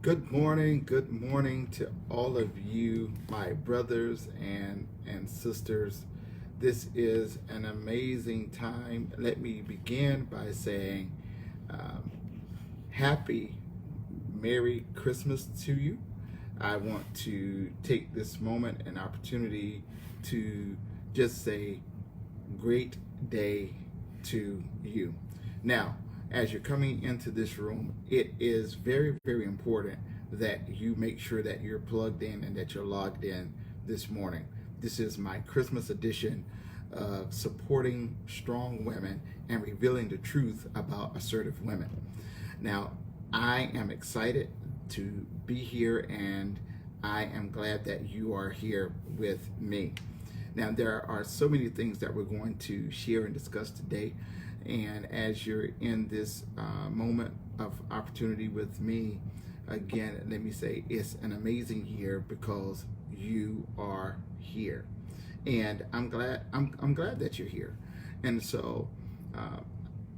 Good morning to all of you, my brothers and sisters. This is an amazing time. Let me begin by saying um, Happy Merry Christmas to you. I want to take this moment and opportunity to just say great day to you. Now, as you're coming into this room, it is very, very important that you make sure that you're plugged in and that you're logged in this morning. This is my Christmas edition of supporting strong women and revealing the truth about assertive women. Now, I am excited to be here and I am glad that you are here with me. Now, there are so many things that we're going to share and discuss today. And as you're in this moment of opportunity with me, again, let me say it's an amazing year because you are here. And I'm glad that you're here. And so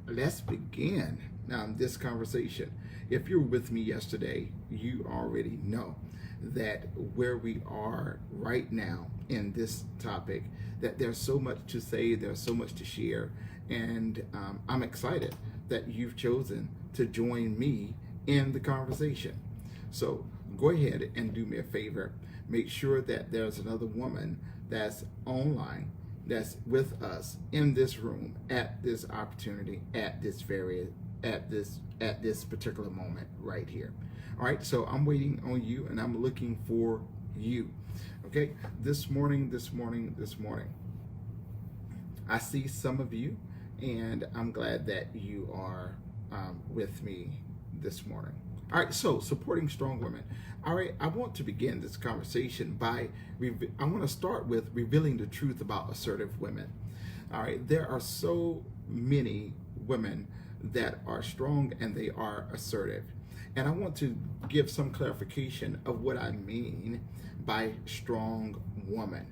let's begin this conversation. If you're with me yesterday, you already know that where we are right now in this topic, that there's so much to say, there's so much to share, and I'm excited that you've chosen to join me in the conversation. So go ahead and do me a favor. Make sure that there's another woman that's online, that's with us in this room at this opportunity, at this particular moment right here. All right, so I'm waiting on you and I'm looking for you. Okay, this morning, I see some of you, and I'm glad that you are with me this morning. All right, so supporting strong women. All right, I want to begin this conversation by, I want to start with revealing the truth about assertive women. All right, there are so many women that are strong and they are assertive. And I want to give some clarification of what I mean by strong woman.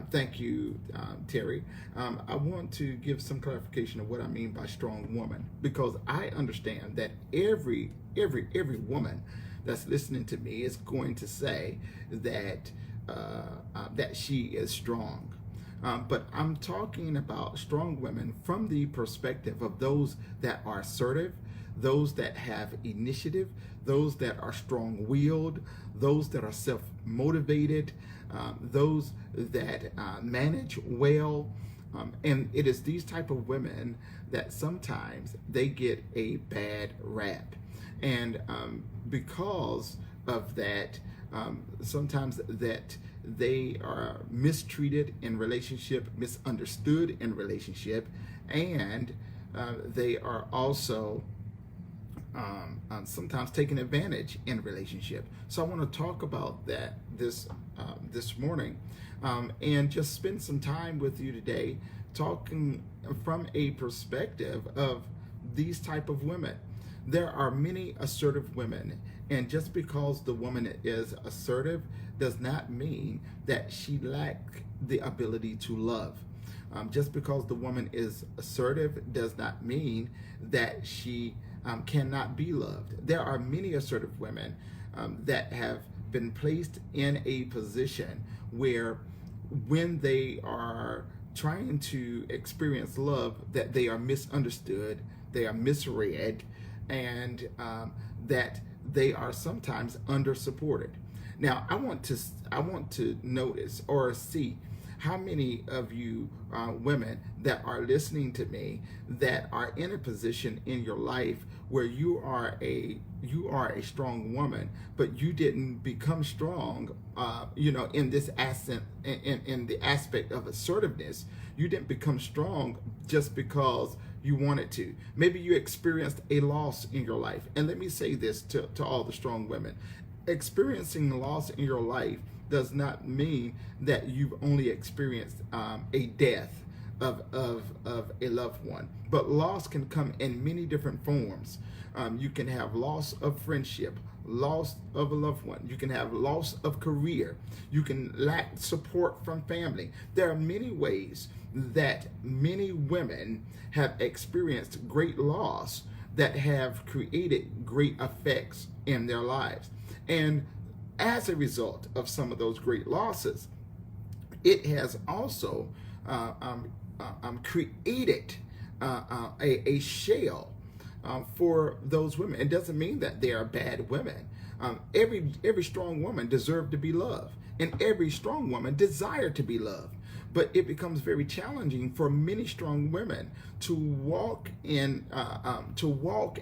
Thank you, Terry. I want to give some clarification of what I mean by strong woman, because I understand that every woman that's listening to me is going to say that that she is strong. But I'm talking about strong women from the perspective of those that are assertive, those that have initiative, those that are strong-willed, those that are self-motivated, those that manage well. And it is these type of women that sometimes they get a bad rap. And because of that, sometimes that they are mistreated in relationship, misunderstood in relationship, and they are also sometimes taken advantage in relationship. So I want to talk about that this morning, and just spend some time with you today talking from a perspective of these type of women. There are many assertive women, and just because the woman is assertive does not mean that she lacks the ability to love. Just because the woman is assertive does not mean that she cannot be loved. There are many assertive women that have been placed in a position where when they are trying to experience love, that they are misunderstood, they are misread, and that they are sometimes under supported. Now, I want to notice or see how many of you women that are listening to me that are in a position in your life where you are a strong woman, but you didn't become strong, in this in the aspect of assertiveness. You didn't become strong just because you wanted to. Maybe you experienced a loss in your life. And let me say this to all the strong women. Experiencing loss in your life does not mean that you've only experienced a death of a loved one. But loss can come in many different forms. You can have loss of friendship, loss of a loved one. You can have loss of career. You can lack support from family. There are many ways that many women have experienced great loss that have created great effects in their lives. And as a result of some of those great losses, it has also created a shell for those women. It doesn't mean that they are bad women. Every strong woman deserves to be loved, and every strong woman desires to be loved. But it becomes very challenging for many strong women to walk and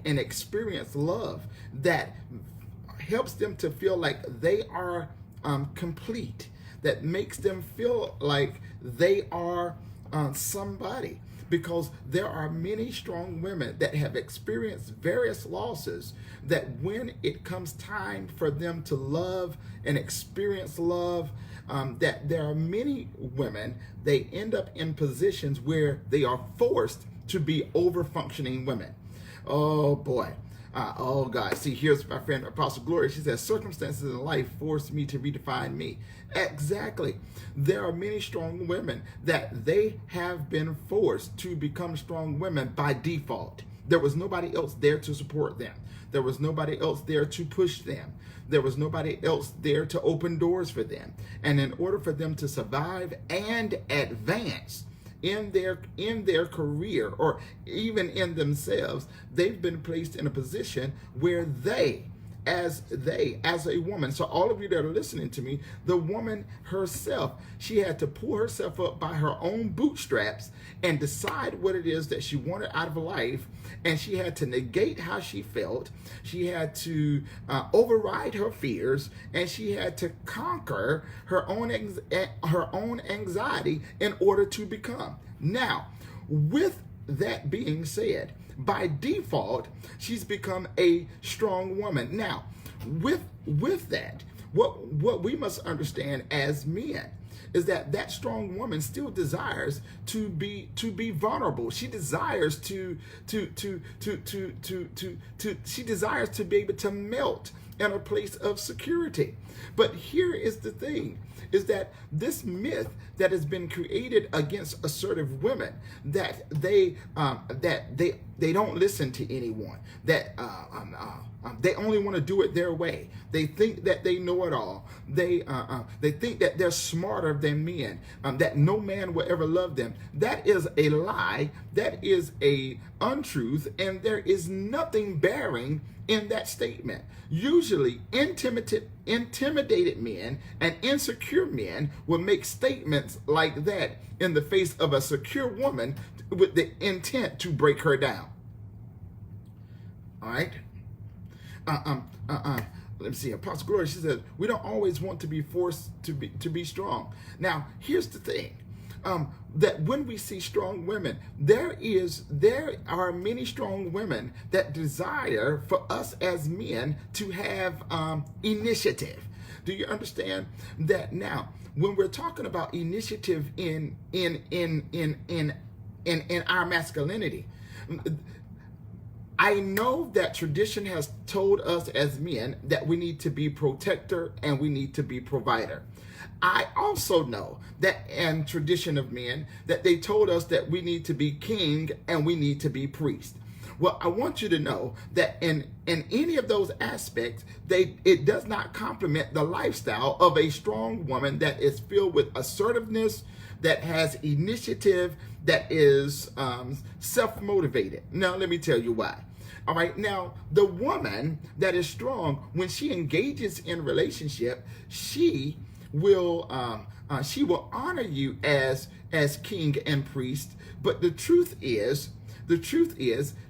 experience love that helps them to feel like they are complete, that makes them feel like they are somebody. Because there are many strong women that have experienced various losses, that when it comes time for them to love and experience love, that there are many women, they end up in positions where they are forced to be over-functioning women. Oh boy. Oh God. See, here's my friend Apostle Gloria. She says, circumstances in life forced me to redefine me. Exactly. There are many strong women that they have been forced to become strong women by default. There was nobody else there to support them. There was nobody else there to push them. There was nobody else there to open doors for them. And in order for them to survive and advance in their career, or even in themselves, they've been placed in a position where as a woman, so all of you that are listening to me, the woman herself, she had to pull herself up by her own bootstraps and decide what it is that she wanted out of life. And she had to negate how she felt. She had to override her fears, and she had to conquer her own anxiety in order to become. Now, with that being said, by default, she's become a strong woman. Now, with that, what we must understand as men is that strong woman still desires to be vulnerable. She desires she desires to be able to melt in a place of security. But here is the thing, is that this myth that has been created against assertive women, that they don't listen to anyone, that they only want to do it their way. They think that they know it all. They think that they're smarter than men, that no man will ever love them. That is a lie. That is a untruth, and there is nothing bearing in that statement. Usually, intimidated men and insecure men will make statements like that in the face of a secure woman with the intent to break her down. All right? Let me see. Apostle Gloria, she says, we don't always want to be forced to be strong. Now, here's the thing. That when we see strong women, there are many strong women that desire for us as men to have initiative. Do you understand that? Now, when we're talking about initiative in our masculinity, I know that tradition has told us as men that we need to be protector and we need to be provider. I also know that in tradition of men that they told us that we need to be king and we need to be priest. Well, I want you to know that in any of those aspects, it does not complement the lifestyle of a strong woman that is filled with assertiveness, that has initiative, that is self-motivated. Now, let me tell you why. All right. Now, the woman that is strong, when she engages in relationship, she will honor you as king and priest. But the truth is,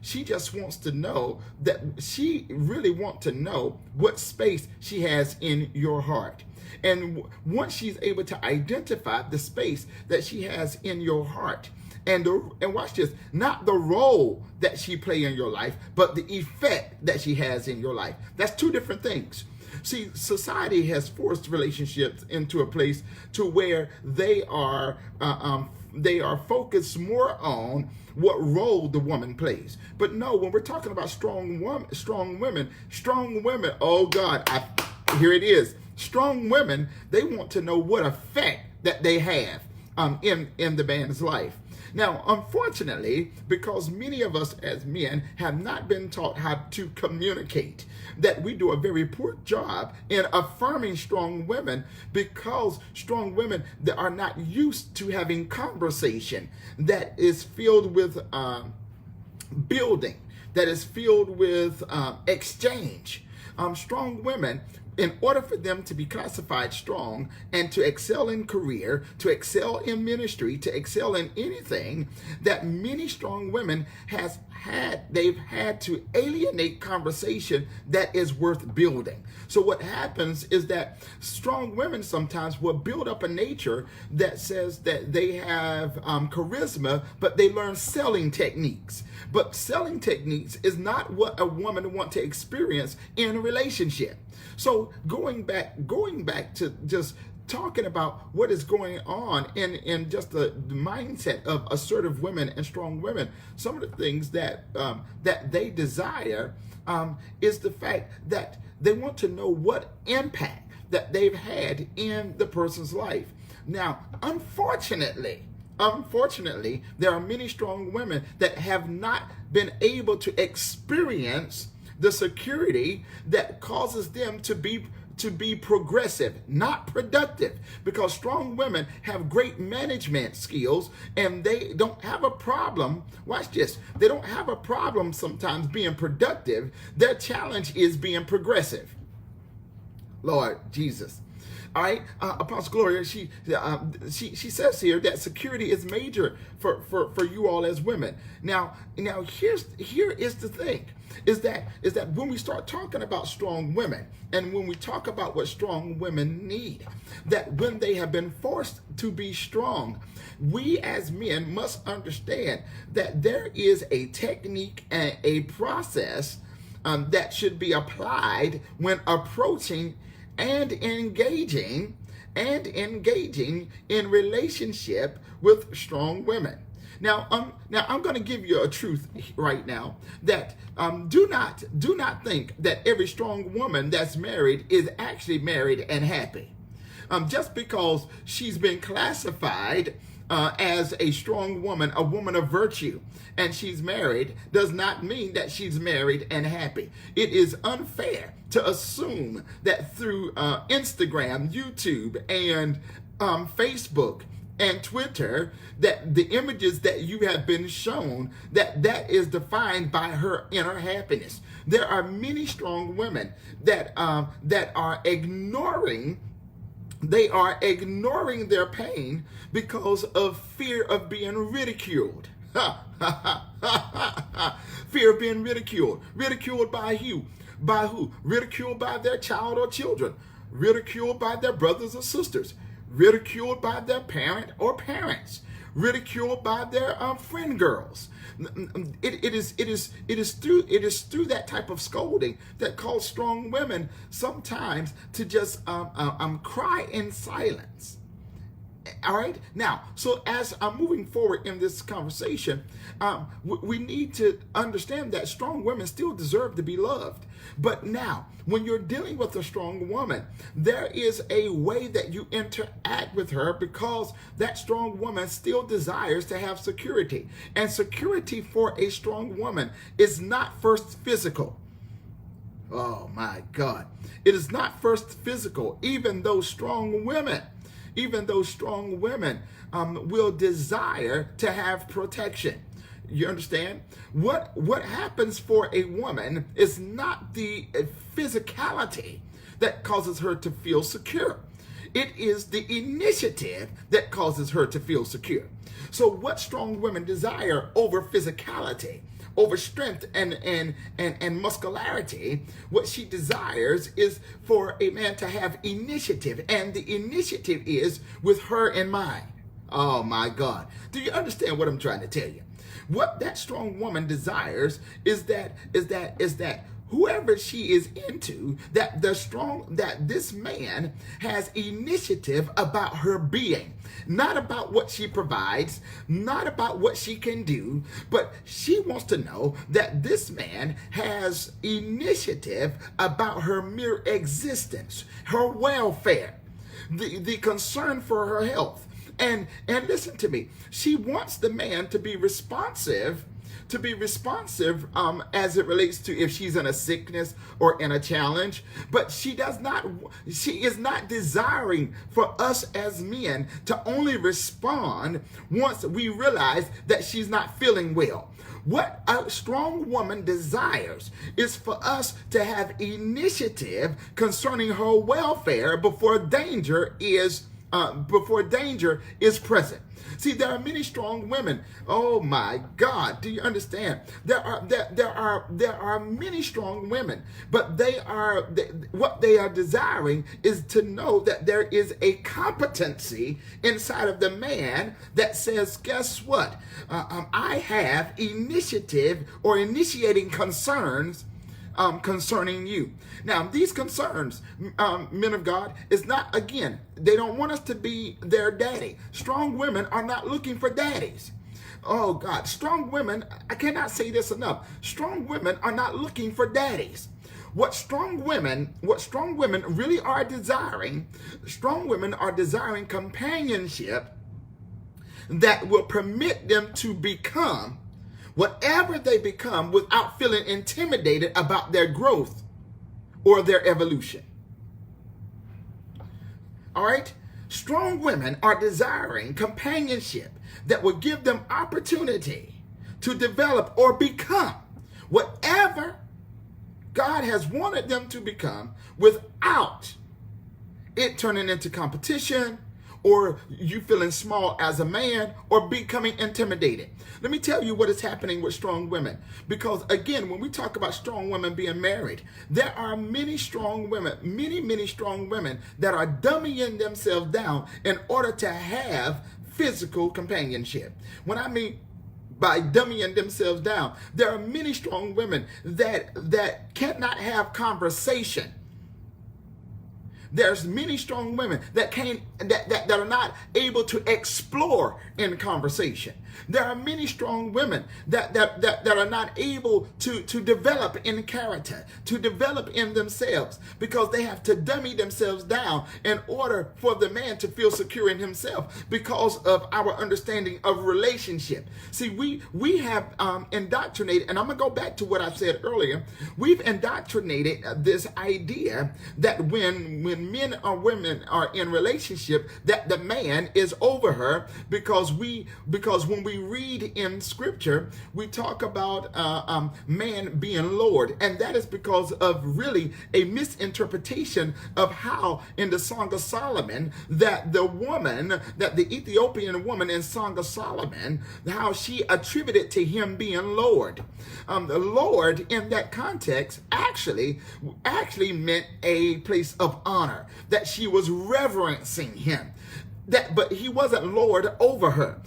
she just wants to know that she really wants to know what space she has in your heart. And once she's able to identify the space that she has in your heart, and watch this, not the role that she plays in your life, but the effect that she has in your life. That's two different things. See, society has forced relationships into a place to where they are focused more on what role the woman plays. But no, when we're talking about strong women, oh God, here it is. Strong women, they want to know what effect that they have in the man's life. Now, unfortunately, because many of us as men have not been taught how to communicate, that we do a very poor job in affirming strong women, because strong women that are not used to having conversation that is filled with building, that is filled with exchange. Strong women, in order for them to be classified strong and to excel in career, to excel in ministry, to excel in anything, that many strong women they've had to alienate conversation that is worth building. So what happens is that strong women sometimes will build up a nature that says that they have charisma, but they learn selling techniques. But selling techniques is not what a woman wants to experience in a relationship. So going back to just talking about what is going on in just the mindset of assertive women and strong women, some of the things that they desire is the fact that they want to know what impact that they've had in the person's life. Now, unfortunately, there are many strong women that have not been able to experience the security that causes them to be progressive, not productive, because strong women have great management skills and they don't have a problem. Watch this. They don't have a problem sometimes being productive. Their challenge is being progressive. Lord Jesus. All right, Apostle Gloria, she says here that security is major for you all as women. Now here is the thing, is that when we start talking about strong women, and when we talk about what strong women need, that when they have been forced to be strong, we as men must understand that there is a technique and a process that should be applied when approaching and engaging in relationship with strong women. Now I'm going to give you a truth right now, that do not think that every strong woman that's married is actually married and happy. Just because she's been classified as a strong woman, a woman of virtue, and she's married, does not mean that she's married and happy. It is unfair to assume that through Instagram, YouTube, and Facebook and Twitter, that the images that you have been shown, that is defined by her inner happiness. There are many strong women that are ignoring their pain because of fear of being ridiculed. Fear of being ridiculed. Ridiculed by who? By who? Ridiculed by their child or children. Ridiculed by their brothers or sisters. Ridiculed by their parent or parents. Ridiculed by their friend girls. It is through that type of scolding that causes strong women sometimes to just cry in silence. All right. Now, so as I'm moving forward in this conversation, we need to understand that strong women still deserve to be loved. But now, when you're dealing with a strong woman, there is a way that you interact with her, because that strong woman still desires to have security. And security for a strong woman is not first physical. Oh my God. It is not first physical, even though strong women will desire to have protection. You understand? What happens for a woman is not the physicality that causes her to feel secure. It is the initiative that causes her to feel secure. So what strong women desire over physicality, over strength and muscularity, what she desires is for a man to have initiative, and the initiative is with her in mind. Oh my God. Do you understand what I'm trying to tell you? What that strong woman desires is that whoever she is into, that this man has initiative about her being, not about what she provides, not about what she can do, but she wants to know that this man has initiative about her mere existence, her welfare, the concern for her health, And listen to me. She wants the man to be responsive, as it relates to if she's in a sickness or in a challenge. But she is not desiring for us as men to only respond once we realize that she's not feeling well. What a strong woman desires is for us to have initiative concerning her welfare before danger is present. See, there are many strong women. Oh my God, do you understand? There are many strong women, but what they are desiring is to know that there is a competency inside of the man that says, guess what? I have initiative or initiating concerns concerning you. Now, these concerns, men of God, is not, again, they don't want us to be their daddy. Strong women are not looking for daddies. Oh God, strong women, I cannot say this enough. Strong women are not looking for daddies. What strong women really are desiring, strong women are desiring companionship that will permit them to become whatever they become without feeling intimidated about their growth or their evolution. All right? Strong women are desiring companionship that will give them opportunity to develop or become whatever God has wanted them to become without it turning into competition or you feeling small as a man or becoming intimidated. Let me tell you what is happening with strong women. Because again, when we talk about strong women being married, there are many strong women, many strong women that are dummying themselves down in order to have physical companionship. When I mean by dummying themselves down, there are many strong women that cannot have conversation. There's many strong women that are not able to explore in conversation. There are many strong women that are not able to develop in character, to develop in themselves, because they have to dummy themselves down in order for the man to feel secure in himself because of our understanding of relationship. See, we have indoctrinated, and I'm going to go back to what I said earlier. We've indoctrinated this idea that when men or women are in relationship, that the man is over her, because when we read in scripture, we talk about man being Lord, and that is because of really a misinterpretation of how in the Song of Solomon that the Ethiopian woman in Song of Solomon, how she attributed to him being Lord. The Lord in that context actually meant a place of honor, that she was reverencing him. But he wasn't Lord over her.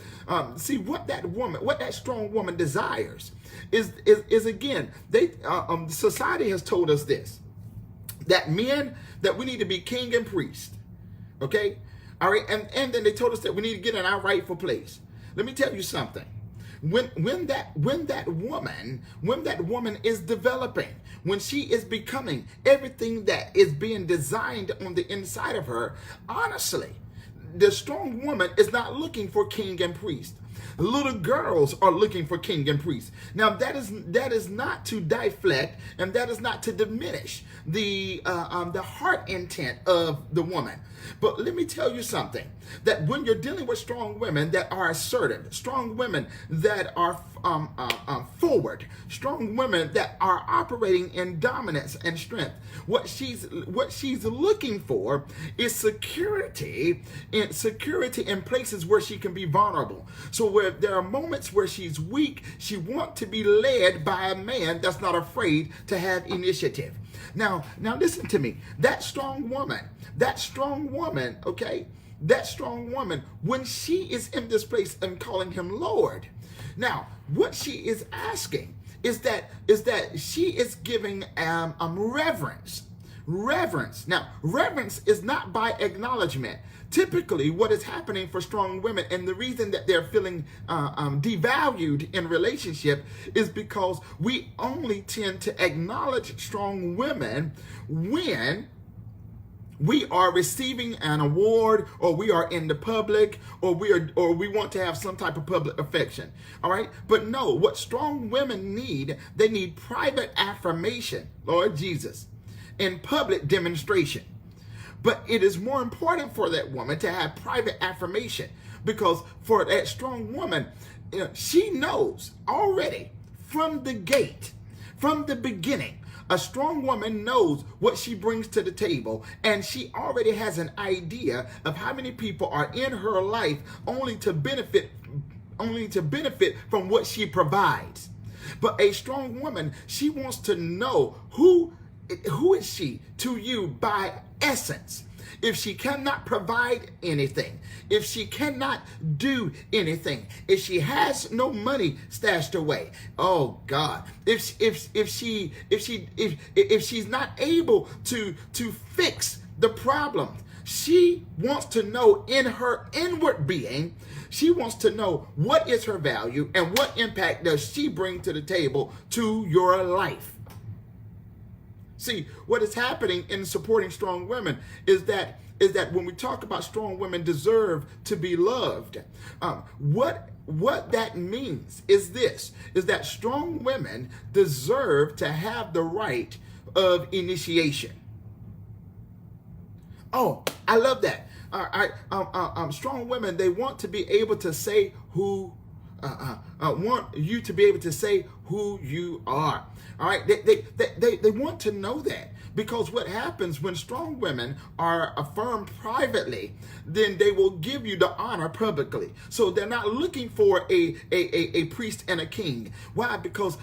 See, what that strong woman desires is again, society has told us this, that we need to be king and priest. Okay? All right, and then they told us that we need to get in our rightful place. Let me tell you something. When that woman is developing, when she is becoming everything that is being designed on the inside of her, honestly, the strong woman is not looking for king and priest. Little girls are looking for king and priest. Now that is not to deflect, and that is not to diminish the heart intent of the woman. But let me tell you something, that when you're dealing with strong women that are assertive, strong women that are forward, strong women that are operating in dominance and strength, what she's looking for is security in places where she can be vulnerable. So where there are moments where she's weak, she wants to be led by a man that's not afraid to have initiative. Now listen to me. That strong woman, okay? That strong woman, when she is in this place and calling him Lord, now what she is asking is that she is giving reverence. Reverence. Now, reverence is not by acknowledgement. Typically, what is happening for strong women, and the reason that they're feeling devalued in relationship, is because we only tend to acknowledge strong women when we are receiving an award, or we are in the public, or we want to have some type of public affection. All right. But no, what strong women need, they need private affirmation, Lord Jesus, in public demonstration. But it is more important for that woman to have private affirmation, because for that strong woman, she knows already from the gate, from the beginning. A strong woman knows what she brings to the table, and she already has an idea of how many people are in her life only to benefit from what she provides. But a strong woman, she wants to know who is she to you by essence. If she cannot provide anything, if she cannot do anything, if she has no money stashed away, oh God, if she's not able to fix the problem, she wants to know in her inward being, she wants to know what is her value and what impact does she bring to the table to your life. See, what is happening in supporting strong women is that when we talk about strong women deserve to be loved, what that means is this, is that strong women deserve to have the right of initiation. Oh, I love that. Strong women, they want to be able to say want you to be able to say who you are. All right, they want to know that, because what happens when strong women are affirmed privately, then they will give you the honor publicly. So they're not looking for a priest and a king. Why? Because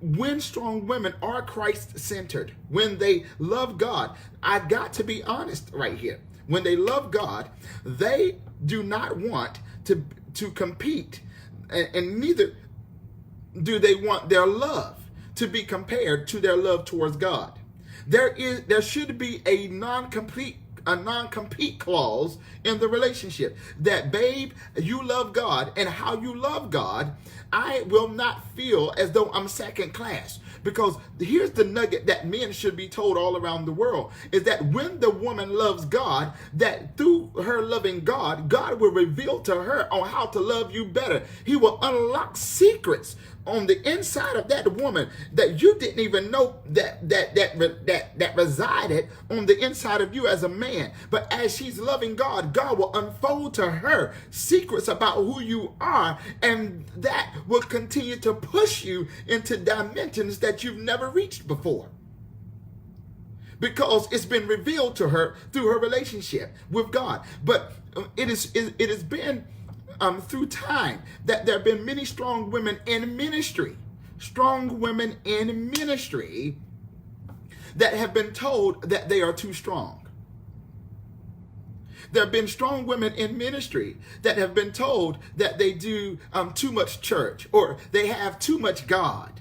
when strong women are Christ-centered, when they love God, I got to be honest right here. When they love God, they do not want to compete, and neither do they want their love to be compared to their love towards God. There should be a non-compete clause in the relationship, that, babe, you love God, and how you love God, I will not feel as though I'm second class. Because here's the nugget that men should be told all around the world, is that when the woman loves God, that through her loving God, God will reveal to her on how to love you better. He will unlock secrets on the inside of that woman that you didn't even know that resided on the inside of you as a man. But as she's loving God, God will unfold to her secrets about who you are, and that will continue to push you into dimensions that you've never reached before, because it's been revealed to her through her relationship with God. But it has been through time that there have been many strong women in ministry, that have been told that they are too strong. There have been strong women in ministry that have been told that they do too much church, or they have too much God.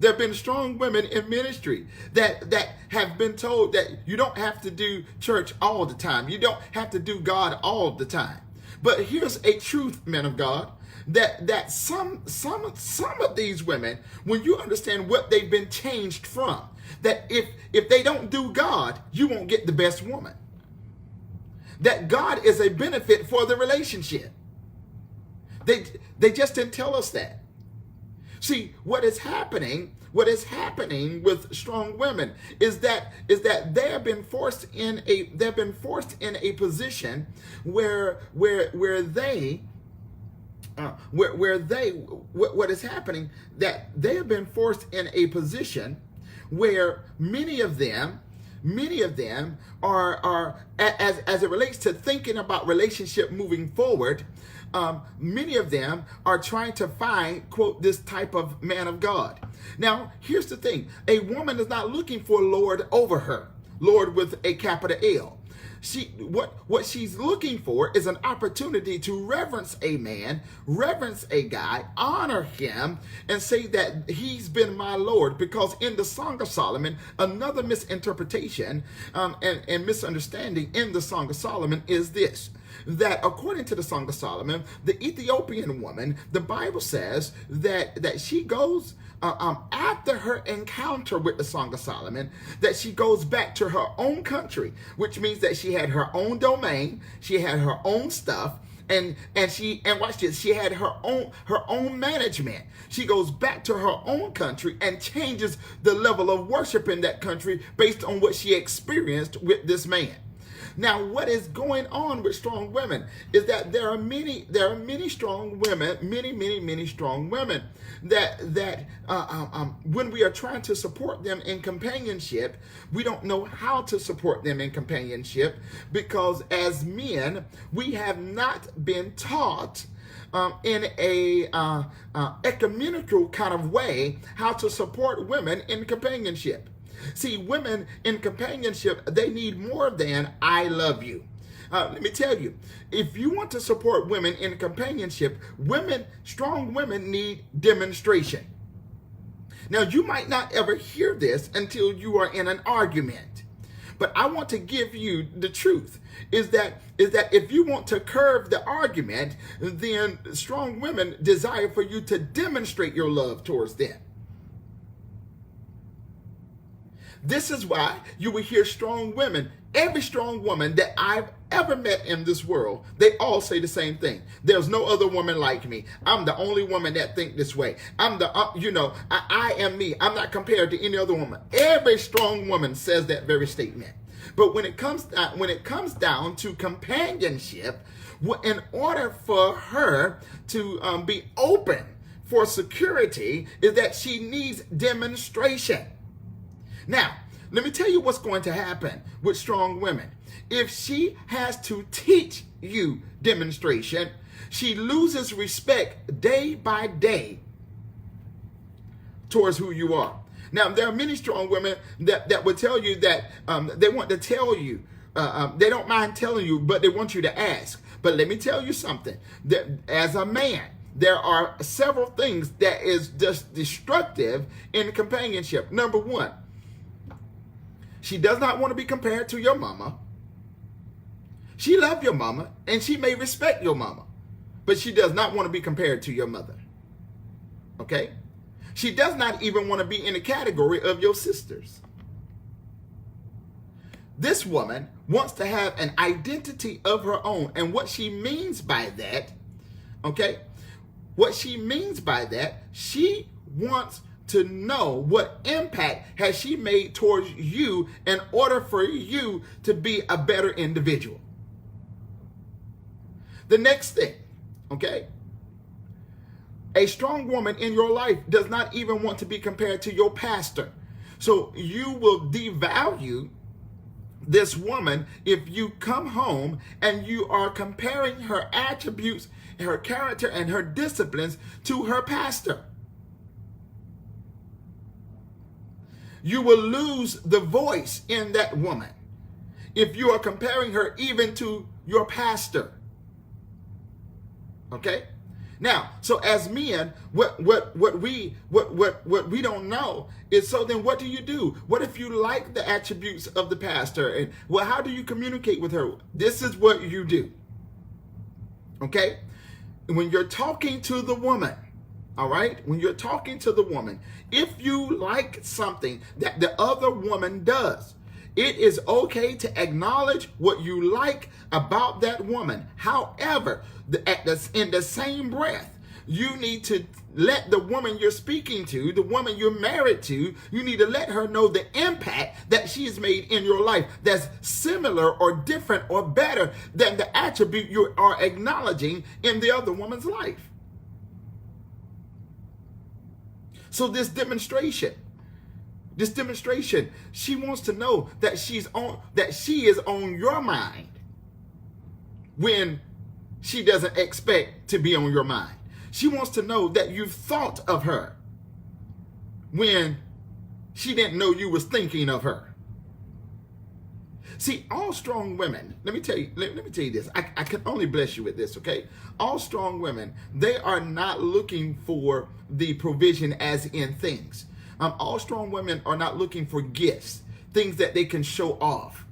There have been strong women in ministry that have been told that you don't have to do church all the time. You don't have to do God all the time. But here's a truth, men of God, that some of these women, when you understand what they've been changed from, that if they don't do God, you won't get the best woman. That God is a benefit for the relationship. They just didn't tell us that. See, what is happening with strong women is that they have been forced in a position where what is happening, that they have been forced in a position where many of them are as it relates to thinking about relationship moving forward, many of them are trying to find, quote, this type of man of God. Now, here's the thing. A woman is not looking for Lord over her, Lord with a capital L. What she's looking for is an opportunity to reverence a man, reverence a guy, honor him, and say that he's been my Lord. Because in the Song of Solomon, another misinterpretation and misunderstanding in the Song of Solomon is this, that according to the Song of Solomon, the Ethiopian woman, the Bible says that she goes after her encounter with the Song of Solomon, that she goes back to her own country, which means that she had her own domain, she had her own stuff, and watch this, she had her own management. She goes back to her own country and changes the level of worship in that country based on what she experienced with this man. Now, what is going on with strong women is that there are many strong women, many strong women that when we are trying to support them in companionship, we don't know how to support them in companionship, because as men, we have not been taught in a ecumenical kind of way how to support women in companionship. See, women in companionship, they need more than "I love you." Let me tell you, if you want to support women in companionship, strong women need demonstration. Now, you might not ever hear this until you are in an argument, but I want to give you the truth. Is that if you want to curve the argument, then strong women desire for you to demonstrate your love towards them. This is why you will hear strong women, every strong woman that I've ever met in this world, they all say the same thing. There's no other woman like me. I'm the only woman that think this way. I'm the, I am me. I'm not compared to any other woman. Every strong woman says that very statement. But when it comes down to companionship, in order for her to be open for security, is that she needs demonstration. Now, let me tell you what's going to happen with strong women. If she has to teach you demonstration, she loses respect day by day towards who you are. Now, there are many strong women that would tell you that they want to tell you, they don't mind telling you, but they want you to ask. But let me tell you something, that as a man, there are several things that is just destructive in companionship. Number one, she does not want to be compared to your mama. She loves your mama, and she may respect your mama, but she does not want to be compared to your mother. Okay? She does not even want to be in the category of your sisters. This woman wants to have an identity of her own, and what she means by that, okay? What she means by that, she wants to know what impact has she made towards you in order for you to be a better individual. The next thing, okay? A strong woman in your life does not even want to be compared to your pastor. So you will devalue this woman if you come home and you are comparing her attributes, her character, and her disciplines to her pastor. You will lose the voice in that woman if you are comparing her even to your pastor. Okay? Now, so as men, what we don't know is, so then what do you do? What if you like the attributes of the pastor? And well, how do you communicate with her? This is what you do. Okay? When you're talking to the woman, all right? When you're talking to the woman, if you like something that the other woman does, it is okay to acknowledge what you like about that woman. However, in the same breath, you need to let the woman you're speaking to, the woman you're married to, you need to let her know the impact that she's made in your life that's similar or different or better than the attribute you are acknowledging in the other woman's life. So this demonstration, she wants to know that she is on your mind when she doesn't expect to be on your mind. She wants to know that you've thought of her when she didn't know you was thinking of her. See, all strong women, let me tell you this. I can only bless you with this, okay? All strong women, they are not looking for the provision as in things. All strong women are not looking for gifts, things that they can show off.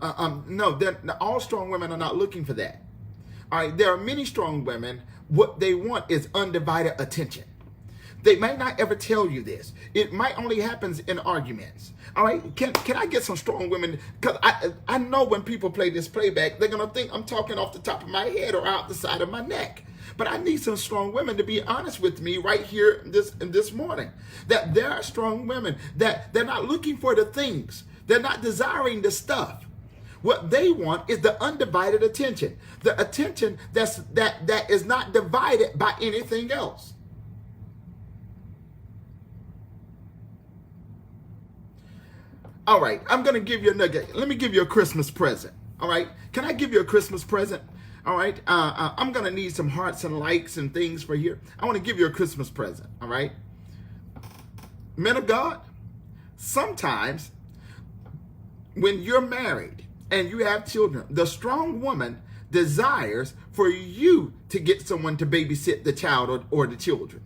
No, all strong women are not looking for that. All right, there are many strong women. What they want is undivided attention. They might not ever tell you this. It might only happens in arguments. All right, can I get some strong women? Because I know when people play this playback, they're gonna think I'm talking off the top of my head or out the side of my neck. But I need some strong women to be honest with me right here this morning. That there are strong women that they're not looking for the things. They're not desiring the stuff. What they want is the undivided attention. The attention that is not divided by anything else. All right, I'm going to give you a nugget. Let me give you a Christmas present. All right, can I give you a Christmas present? All right, I'm going to need some hearts and likes and things for here. I want to give you a Christmas present. All right, men of God, sometimes when you're married and you have children, the strong woman desires for you to get someone to babysit the child or the children.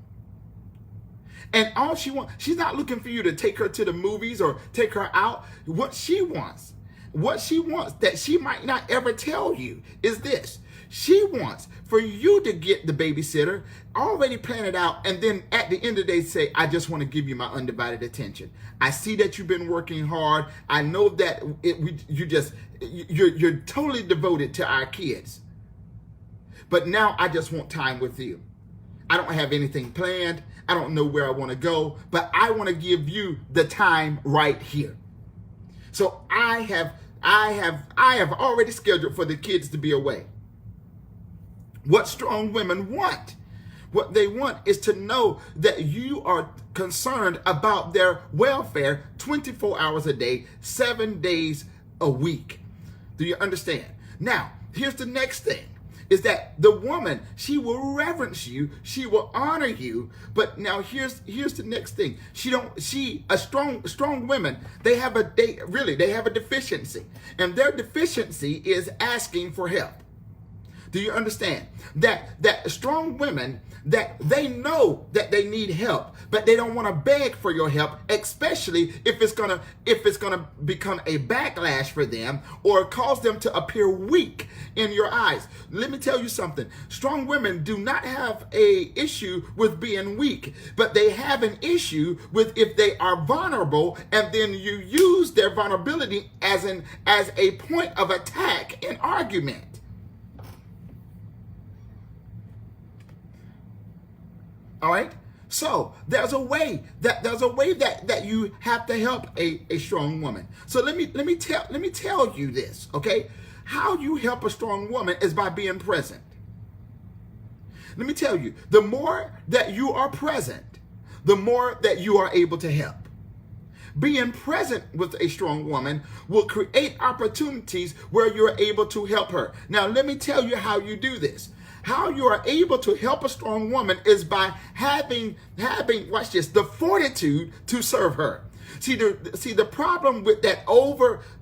And all she wants, she's not looking for you to take her to the movies or take her out. What she wants that she might not ever tell you is this. She wants for you to get the babysitter, already plan it out, and then at the end of the day say, I just want to give you my undivided attention. I see that you've been working hard. I know that you're totally devoted to our kids. But now I just want time with you. I don't have anything planned. I don't know where I want to go, but I want to give you the time right here. So I have already scheduled for the kids to be away. What strong women want, what they want is to know that you are concerned about their welfare 24 hours a day, 7 days a week. Do you understand? Now, here's the next thing. Is that the woman, she will reverence you, she will honor you, but now here's the next thing. Strong women, they have a deficiency, and their deficiency is asking for help. Do you understand that strong women, that they know that they need help, but they don't want to beg for your help, especially if it's gonna become a backlash for them or cause them to appear weak in your eyes. Let me tell you something. Strong women do not have a issue with being weak, but they have an issue with if they are vulnerable and then you use their vulnerability as a point of attack in argument. All right. So there's a way that you have to help a strong woman. So let me tell you this, okay? How you help a strong woman is by being present. Let me tell you, the more that you are present, the more that you are able to help. Being present with a strong woman will create opportunities where you're able to help her. Now, let me tell you how you do this. How you are able to help a strong woman is by having, watch this, the fortitude to serve her. See the problem with that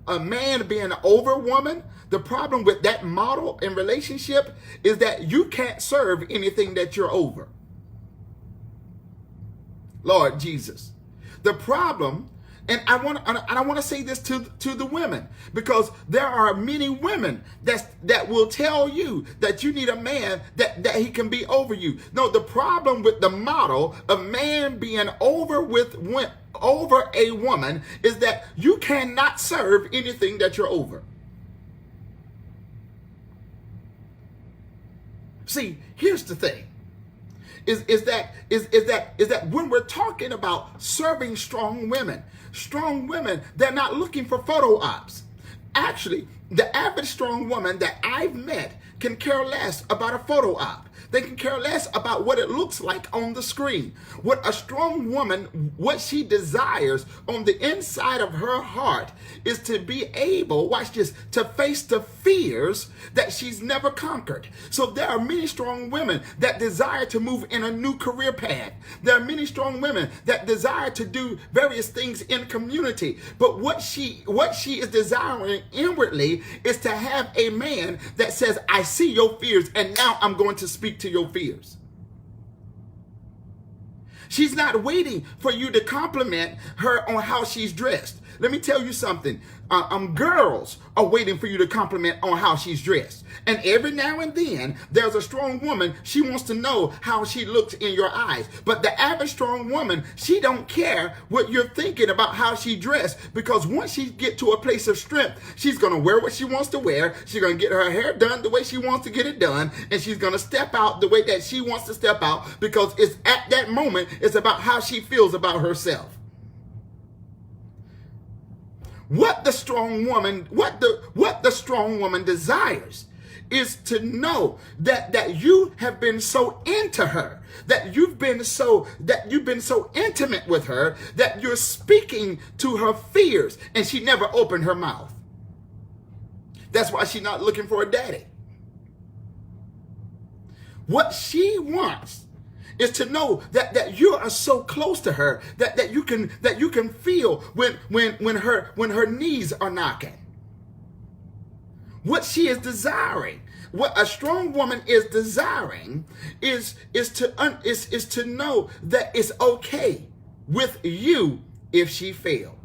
a man being an over woman, the problem with that model in relationship is that you can't serve anything that you're over. Lord Jesus. The problem, and I want to say this to the women, because there are many women that will tell you that you need a man that he can be over you. No, the problem with the model of man being over a woman is that you cannot serve anything that you're over. See, here's the thing. Is that when we're talking about serving strong women, they're not looking for photo ops. Actually, the average strong woman that I've met can care less about a photo op. They can care less about what it looks like on the screen. What a strong woman, what she desires on the inside of her heart is to be able, watch this, to face the fears that she's never conquered. So there are many strong women that desire to move in a new career path. There are many strong women that desire to do various things in community. But what she is desiring inwardly is to have a man that says, I see your fears and now I'm going to speak to your fears. She's not waiting for you to compliment her on how she's dressed. Let me tell you something. Girls are waiting for you to compliment on how she's dressed. And every now and then, there's a strong woman, she wants to know how she looks in your eyes. But the average strong woman, she don't care what you're thinking about how she dressed, because once she get to a place of strength, she's going to wear what she wants to wear. She's going to get her hair done the way she wants to get it done. And she's going to step out the way that she wants to step out, because it's at that moment, it's about how she feels about herself. What the strong woman desires is to know that you have been so into her, that you've been so intimate with her, that you're speaking to her fears, and she never opened her mouth. That's why she's not looking for a daddy. What she wants is to know that you are so close to her that you can feel when her knees are knocking. What she is desiring, what a strong woman is desiring, is to know that it's okay with you if she fails.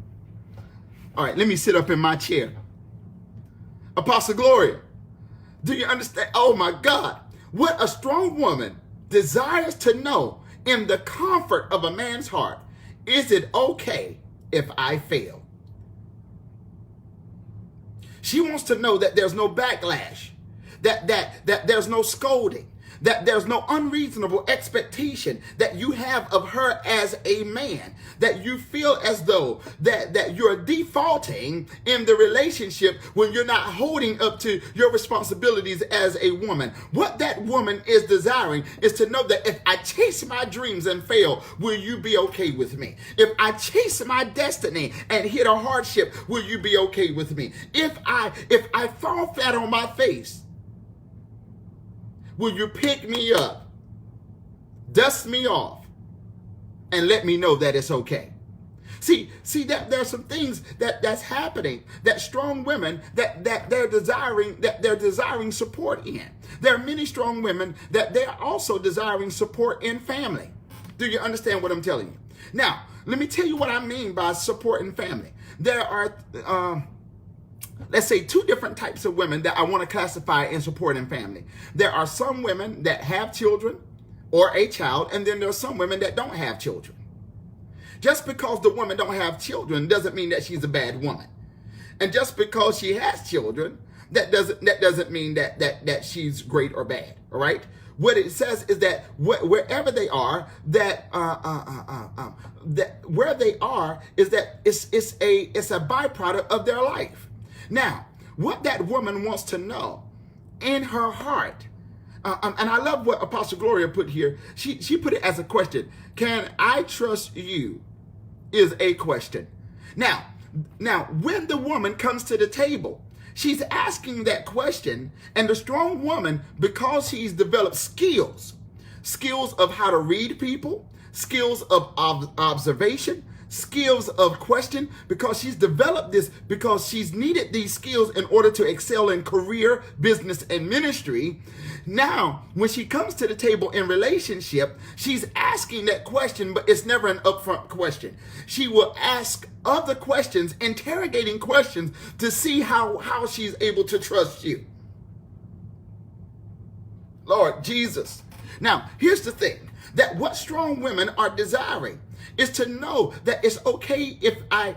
All right, let me sit up in my chair. Apostle Gloria, do you understand? Oh my God, what a strong woman desires to know in the comfort of a man's heart. Is it okay if I fail? She wants to know that there's no backlash, that there's no scolding, that there's no unreasonable expectation that you have of her as a man, that you feel as though that you're defaulting in the relationship when you're not holding up to your responsibilities as a woman. What that woman is desiring is to know that if I chase my dreams and fail, will you be okay with me? If I chase my destiny and hit a hardship, will you be okay with me? If I fall flat on my face, will you pick me up, dust me off, and let me know that it's okay? See that there are some things that's happening that strong women that they're desiring support in. There are many strong women that they're also desiring support in family. Do you understand what I'm telling you? Now, let me tell you what I mean by support in family. There are let's say two different types of women that I want to classify in support and family. There are some women that have children or a child, and then there are some women that don't have children. Just because the woman don't have children doesn't mean that she's a bad woman. And just because she has children, that doesn't mean that she's great or bad. All right? What it says is that wherever they are, that where they are is that it's a byproduct of their life. Now, what that woman wants to know in her heart, and I love what Apostle Gloria put here. She put it as a question. Can I trust you? Is a question. Now, when the woman comes to the table, she's asking that question, and the strong woman, because she's developed skills of how to read people, skills of observation, skills of question, because she's developed this, because she's needed these skills in order to excel in career, business, and ministry. Now, when she comes to the table in relationship, she's asking that question, but it's never an upfront question. She will ask other questions, interrogating questions, to see how she's able to trust you. Lord Jesus. Now, here's the thing, that what strong women are desiring is to know that it's okay if I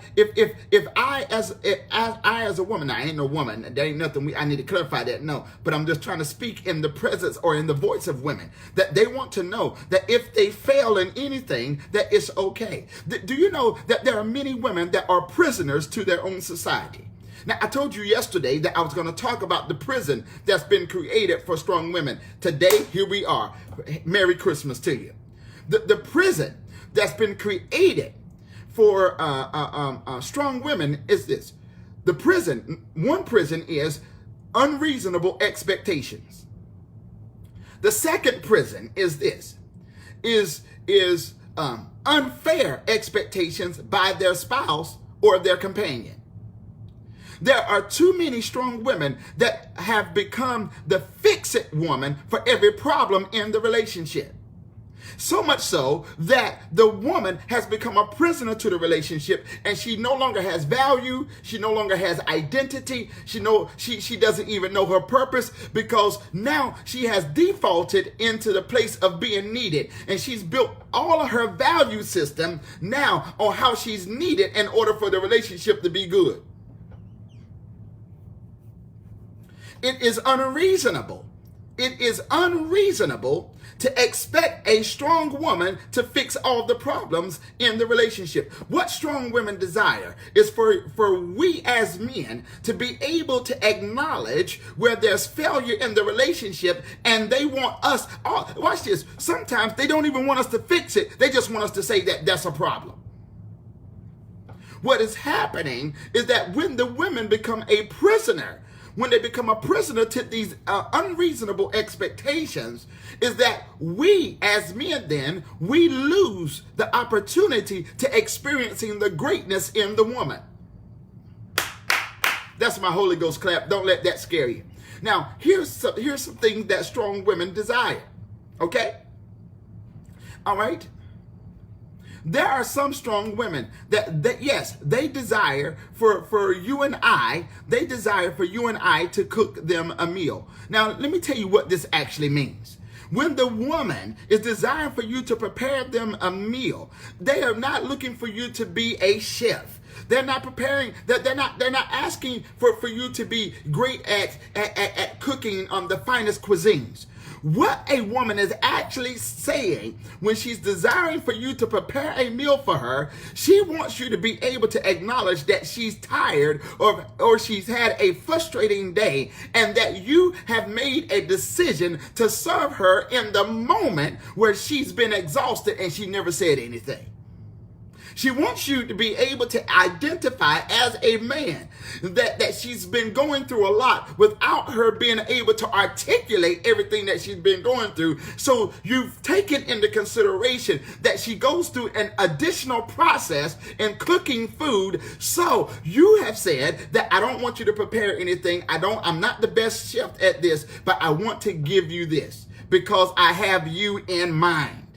as a woman, I ain't no woman, there ain't nothing I need to clarify that, no, but I'm just trying to speak in the presence or in the voice of women, that they want to know that if they fail in anything, that it's okay. Do you know that there are many women that are prisoners to their own society? Now, I told you yesterday that I was going to talk about the prison that's been created for strong women. Today, here we are. Merry Christmas to you. The prison that's been created for strong women is this. One prison is unreasonable expectations. The second prison is this, is unfair expectations by their spouse or their companion. There are too many strong women that have become the fix-it woman for every problem in the relationship. So much so that the woman has become a prisoner to the relationship, and she no longer has value. She no longer has identity. She doesn't even know her purpose, because now she has defaulted into the place of being needed, and she's built all of her value system now on how she's needed in order for the relationship to be good. It is unreasonable. It is unreasonable to expect a strong woman to fix all the problems in the relationship. What strong women desire is for we as men to be able to acknowledge where there's failure in the relationship, and they want us, watch this, sometimes they don't even want us to fix it. They just want us to say that that's a problem. What is happening is that when the women become a prisoner, when they become a prisoner to these unreasonable expectations, is that we as men then, we lose the opportunity to experiencing the greatness in the woman. That's my Holy Ghost clap. Don't let that scare you. Now, here's some things that strong women desire. Okay? All right? There are some strong women that yes, they desire for you and I, to cook them a meal. Now, let me tell you what this actually means. When the woman is desiring for you to prepare them a meal, they are not looking for you to be a chef. They're not preparing, they're not asking for you to be great at cooking the finest cuisines. What a woman is actually saying when she's desiring for you to prepare a meal for her, she wants you to be able to acknowledge that she's tired or she's had a frustrating day, and that you have made a decision to serve her in the moment where she's been exhausted and she never said anything. She wants you to be able to identify as a man that she's been going through a lot without her being able to articulate everything that she's been going through. So you've taken into consideration that she goes through an additional process in cooking food. So you have said that I don't want you to prepare anything. I'm not the best chef at this, but I want to give you this because I have you in mind.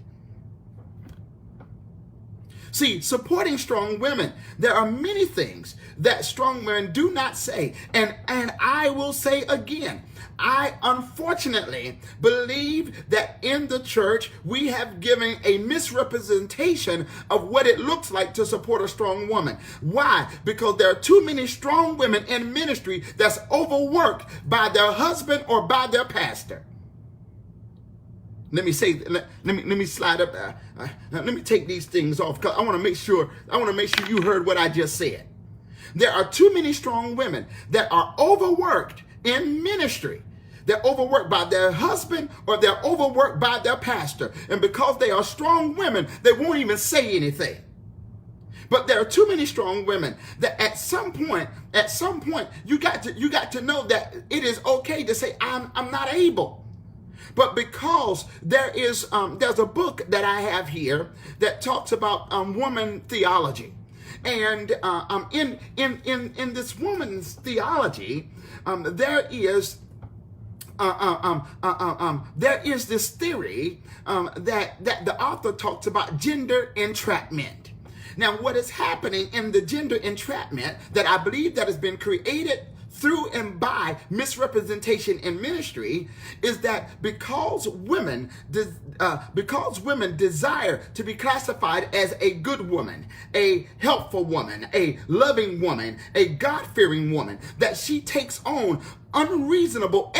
See, supporting strong women, there are many things that strong women do not say. And I will say again, I unfortunately believe that in the church, we have given a misrepresentation of what it looks like to support a strong woman. Why? Because there are too many strong women in ministry that's overworked by their husband or by their pastor. Let me slide up. Let me take these things off, because I want to make sure you heard what I just said. There are too many strong women that are overworked in ministry. They're overworked by their husband or they're overworked by their pastor. And because they are strong women, they won't even say anything. But there are too many strong women that at some point, you got to know that it is okay to say, I'm not able. But because there's a book that I have here that talks about woman theology, and in this woman's theology, there is this theory that the author talks about gender entrapment. Now, what is happening in the gender entrapment that I believe that has been created through and by misrepresentation in ministry is that because women desire to be classified as a good woman, a helpful woman, a loving woman, a God-fearing woman, that she takes on unreasonable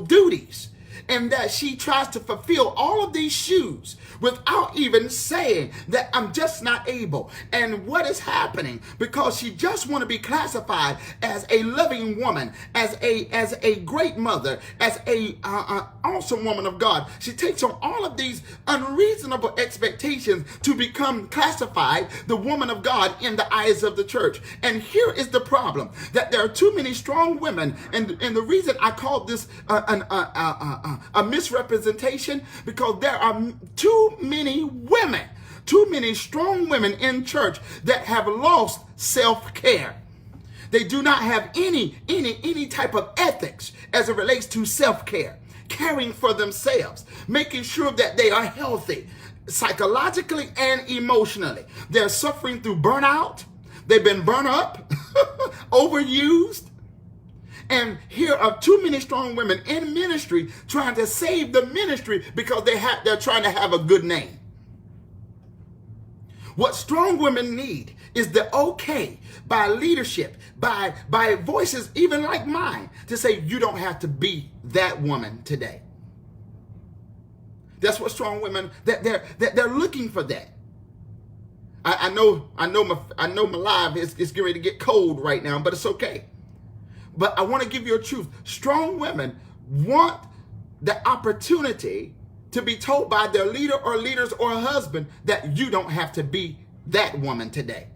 duties. And that she tries to fulfill all of these shoes without even saying that I'm just not able. And what is happening? Because she just want to be classified as a loving woman, as a great mother, as a awesome woman of God. She takes on all of these unreasonable expectations to become classified the woman of God in the eyes of the church. And here is the problem, that there are too many strong women, and the reason I call this a misrepresentation, because there are too many strong women in church that have lost self-care. They do not have any type of ethics as it relates to self-care. caring for themselves, making sure that they are healthy psychologically and emotionally. They're suffering through burnout. They've been burnt up, overused. And here are too many strong women in ministry trying to save the ministry because they're trying to have a good name. What strong women need is the okay by leadership, by voices even like mine, to say you don't have to be that woman today. That's what strong women, that they're looking for that. I know my live is getting ready to get cold right now, but it's okay. But I want to give you a truth. Strong women want the opportunity to be told by their leader or leaders or husband that you don't have to be that woman today.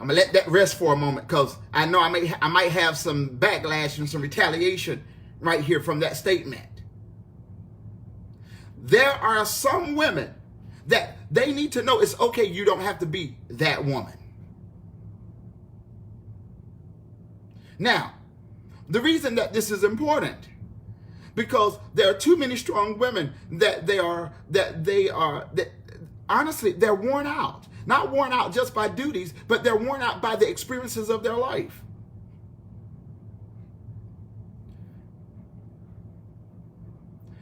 I'm gonna let that rest for a moment because I know I might have some backlash and some retaliation right here from that statement. There are some women that they need to know it's okay, you don't have to be that woman. Now, the reason that this is important, because there are too many strong women that honestly, they're worn out. Not worn out just by duties, but they're worn out by the experiences of their life.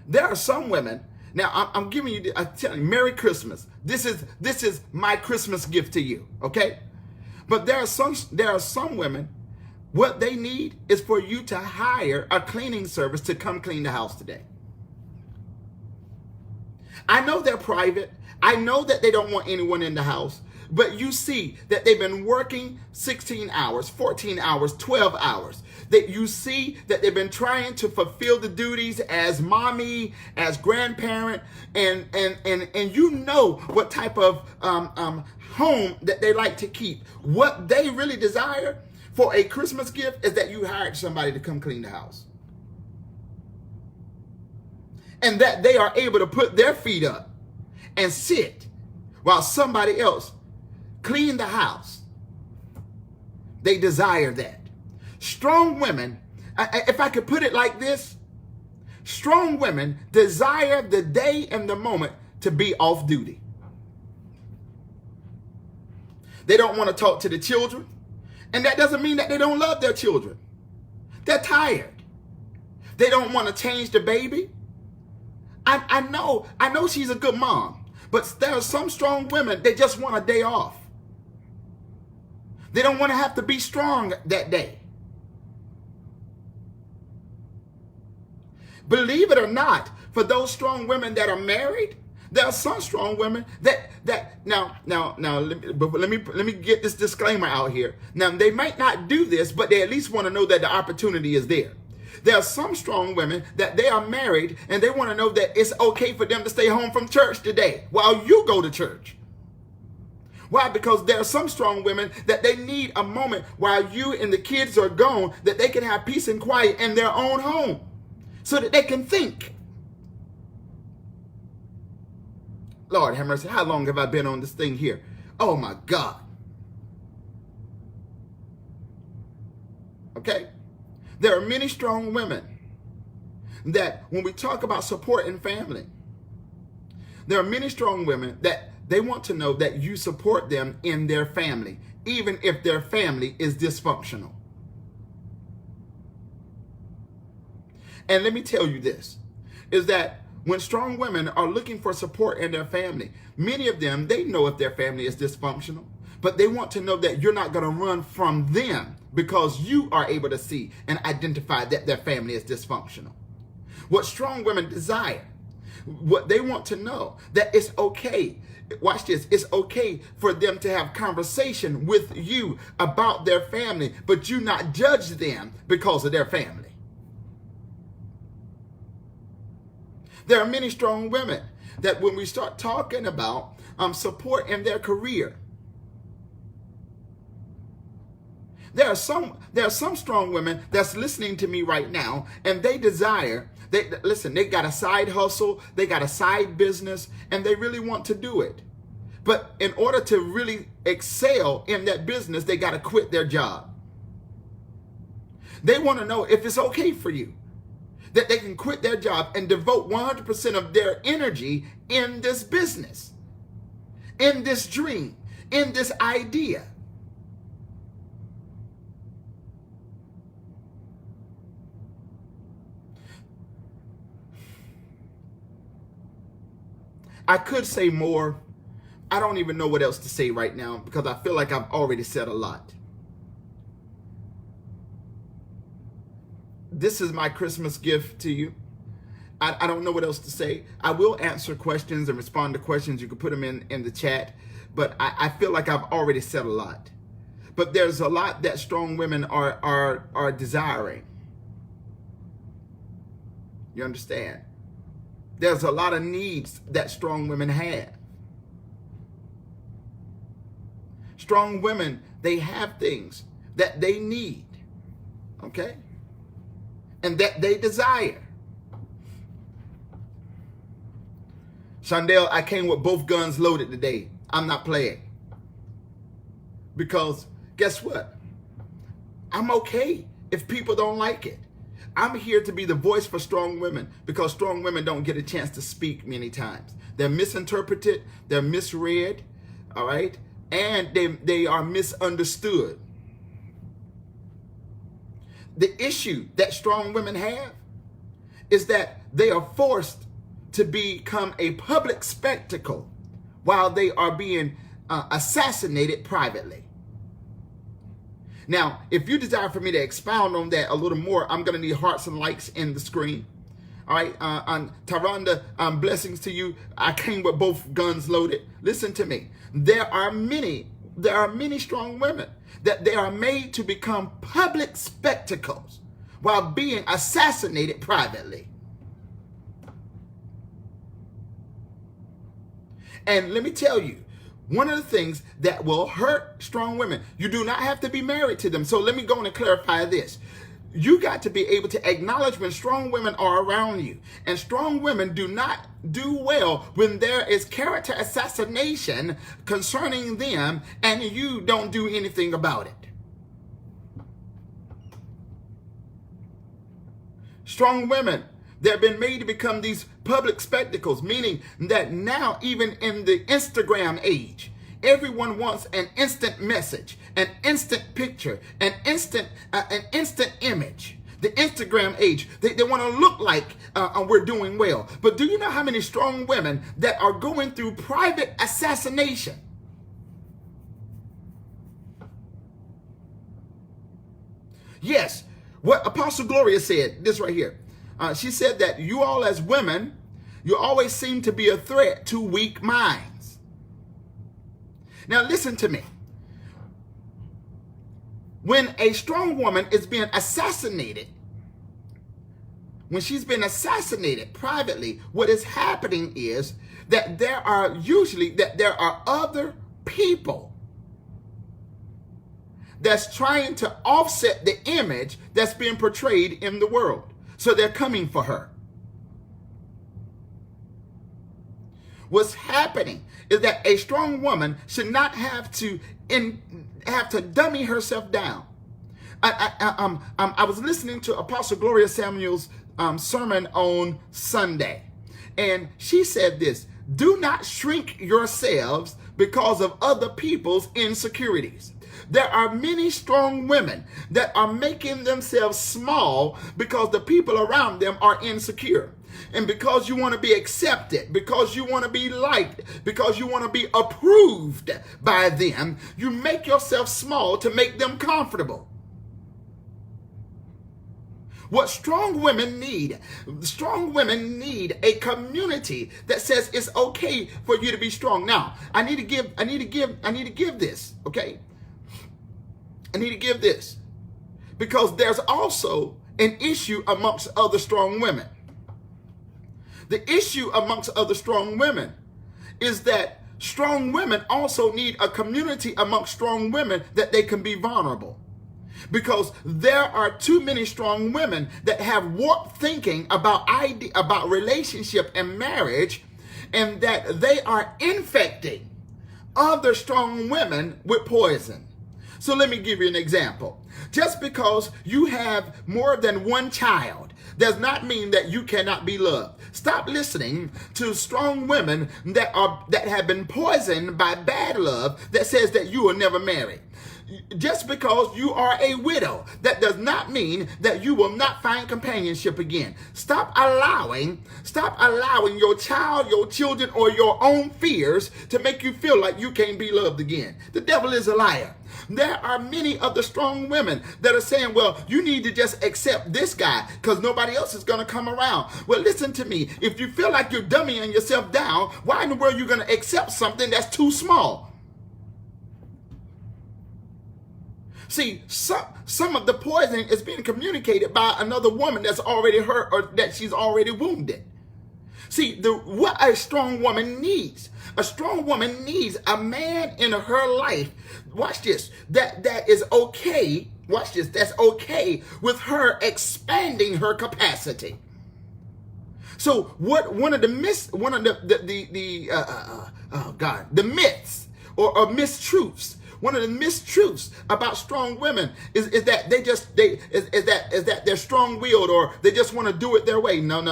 There are some women. Now I'm giving you, I'm telling you, Merry Christmas. This is my Christmas gift to you, okay? But there are some women. What they need is for you to hire a cleaning service to come clean the house today. I know they're private. I know that they don't want anyone in the house, but you see that they've been working 16 hours, 14 hours, 12 hours. That you see that they've been trying to fulfill the duties as mommy, as grandparent, and you know what type of home that they like to keep. What they really desire for a Christmas gift is that you hired somebody to come clean the house. And that they are able to put their feet up and sit while somebody else clean the house. They desire that. Strong women, if I could put it like this, strong women desire the day and the moment to be off duty. They don't want to talk to the children. And that doesn't mean that they don't love their children. They're tired. They don't want to change the baby. I know she's a good mom, but there are some strong women, they just want a day off. They don't want to have to be strong that day. Believe it or not, for those strong women that are married, there are some strong women that now let me get this disclaimer out here. Now, they might not do this, but they at least want to know that the opportunity is there. There are some strong women that they are married and they want to know that it's okay for them to stay home from church today while you go to church. Why? Because there are some strong women that they need a moment while you and the kids are gone, that they can have peace and quiet in their own home so that they can think. Lord have mercy, how long have I been on this thing here? Oh my God. Okay? There are many strong women that when we talk about support in family, there are many strong women that they want to know that you support them in their family, even if their family is dysfunctional. And let me tell you this, is that when strong women are looking for support in their family, many of them, they know if their family is dysfunctional, but they want to know that you're not going to run from them because you are able to see and identify that their family is dysfunctional. What strong women desire, what they want to know, that it's okay. Watch this. It's okay for them to have conversation with you about their family, but you not judge them because of their family. There are many strong women that when we start talking about support in their career, there are some strong women that's listening to me right now, and they desire, they got a side hustle, they got a side business, and they really want to do it. But in order to really excel in that business, they got to quit their job. They want to know if it's okay for you, that they can quit their job and devote 100% of their energy in this business, in this dream, in this idea. I could say more. I don't even know what else to say right now because I feel like I've already said a lot. This is my Christmas gift to you. I don't know what else to say. I will answer questions and respond to questions. You can put them in the chat. But I feel like I've already said a lot. But there's a lot that strong women are desiring. You understand? There's a lot of needs that strong women have. Strong women, they have things that they need, okay? And that they desire. Shondell, I came with both guns loaded today. I'm not playing. Because guess what? I'm okay if people don't like it. I'm here to be the voice for strong women because strong women don't get a chance to speak many times. They're misinterpreted, they're misread, all right? And they are misunderstood. The issue that strong women have is that they are forced to become a public spectacle while they are being assassinated privately. Now, if you desire for me to expound on that a little more, I'm going to need hearts and likes in the screen. All right, Taronda, blessings to you. I came with both guns loaded. Listen to me. There are many strong women that they are made to become public spectacles while being assassinated privately. And let me tell you, one of the things that will hurt strong women, you do not have to be married to them. So let me go on and clarify this. You got to be able to acknowledge when strong women are around you. And strong women do not do well when there is character assassination concerning them and you don't do anything about it. Strong women, they've been made to become these public spectacles, meaning that now, even in the Instagram age, everyone wants an instant message, an instant picture, an instant image. The Instagram age, they want to look like we're doing well. But do you know how many strong women that are going through private assassination? Yes, what Apostle Gloria said, this right here. She said that you all as women, you always seem to be a threat to weak minds. Now listen to me. When a strong woman is being assassinated, when she's been assassinated privately, what is happening is that there are other people that's trying to offset the image that's being portrayed in the world. So they're coming for her. What's happening is that a strong woman should not have to dummy herself down. I was listening to Apostle Gloria Samuel's sermon on Sunday, and she said this: do not shrink yourselves because of other people's insecurities. There are many strong women that are making themselves small because the people around them are insecure. And because you want to be accepted, because you want to be liked, because you want to be approved by them, you make yourself small to make them comfortable. What strong women need a community that says it's okay for you to be strong. Now, I need to give this, okay? I need to give this because there's also an issue amongst other strong women. The issue amongst other strong women is that strong women also need a community amongst strong women that they can be vulnerable. Because there are too many strong women that have warped thinking about relationship and marriage, and that they are infecting other strong women with poison. So let me give you an example. Just because you have more than one child does not mean that you cannot be loved. Stop listening to strong women that have been poisoned by bad love that says that you will never marry. Just because you are a widow, that does not mean that you will not find companionship again. Stop allowing your child, your children, or your own fears to make you feel like you can't be loved again. The devil is a liar. There are many of the strong women that are saying, well, you need to just accept this guy because nobody else is going to come around. Well, listen to me. If you feel like you're dummying yourself down, why in the world are you going to accept something that's too small? See, some of the poisoning is being communicated by another woman that's already hurt or that she's already wounded. See, what a strong woman needs. A strong woman needs a man in her life, watch this, that is okay, watch this, that's okay with her expanding her capacity. So one of the myths or mistruths. One of the mistruths about strong women is that they're strong-willed or they just want to do it their way. No.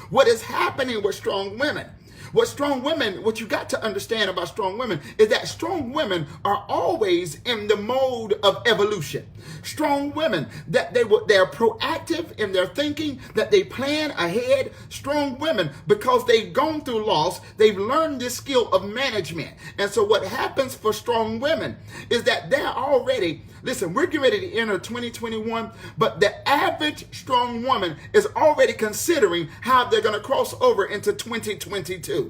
What is happening with strong women? What you got to understand about strong women is that strong women are always in the mode of evolution. Strong women, that they're proactive in their thinking, that they plan ahead. Strong women, because they've gone through loss, they've learned this skill of management. And so what happens for strong women is that they're already, listen, we're getting ready to enter 2021, but the average strong woman is already considering how they're going to cross over into 2022.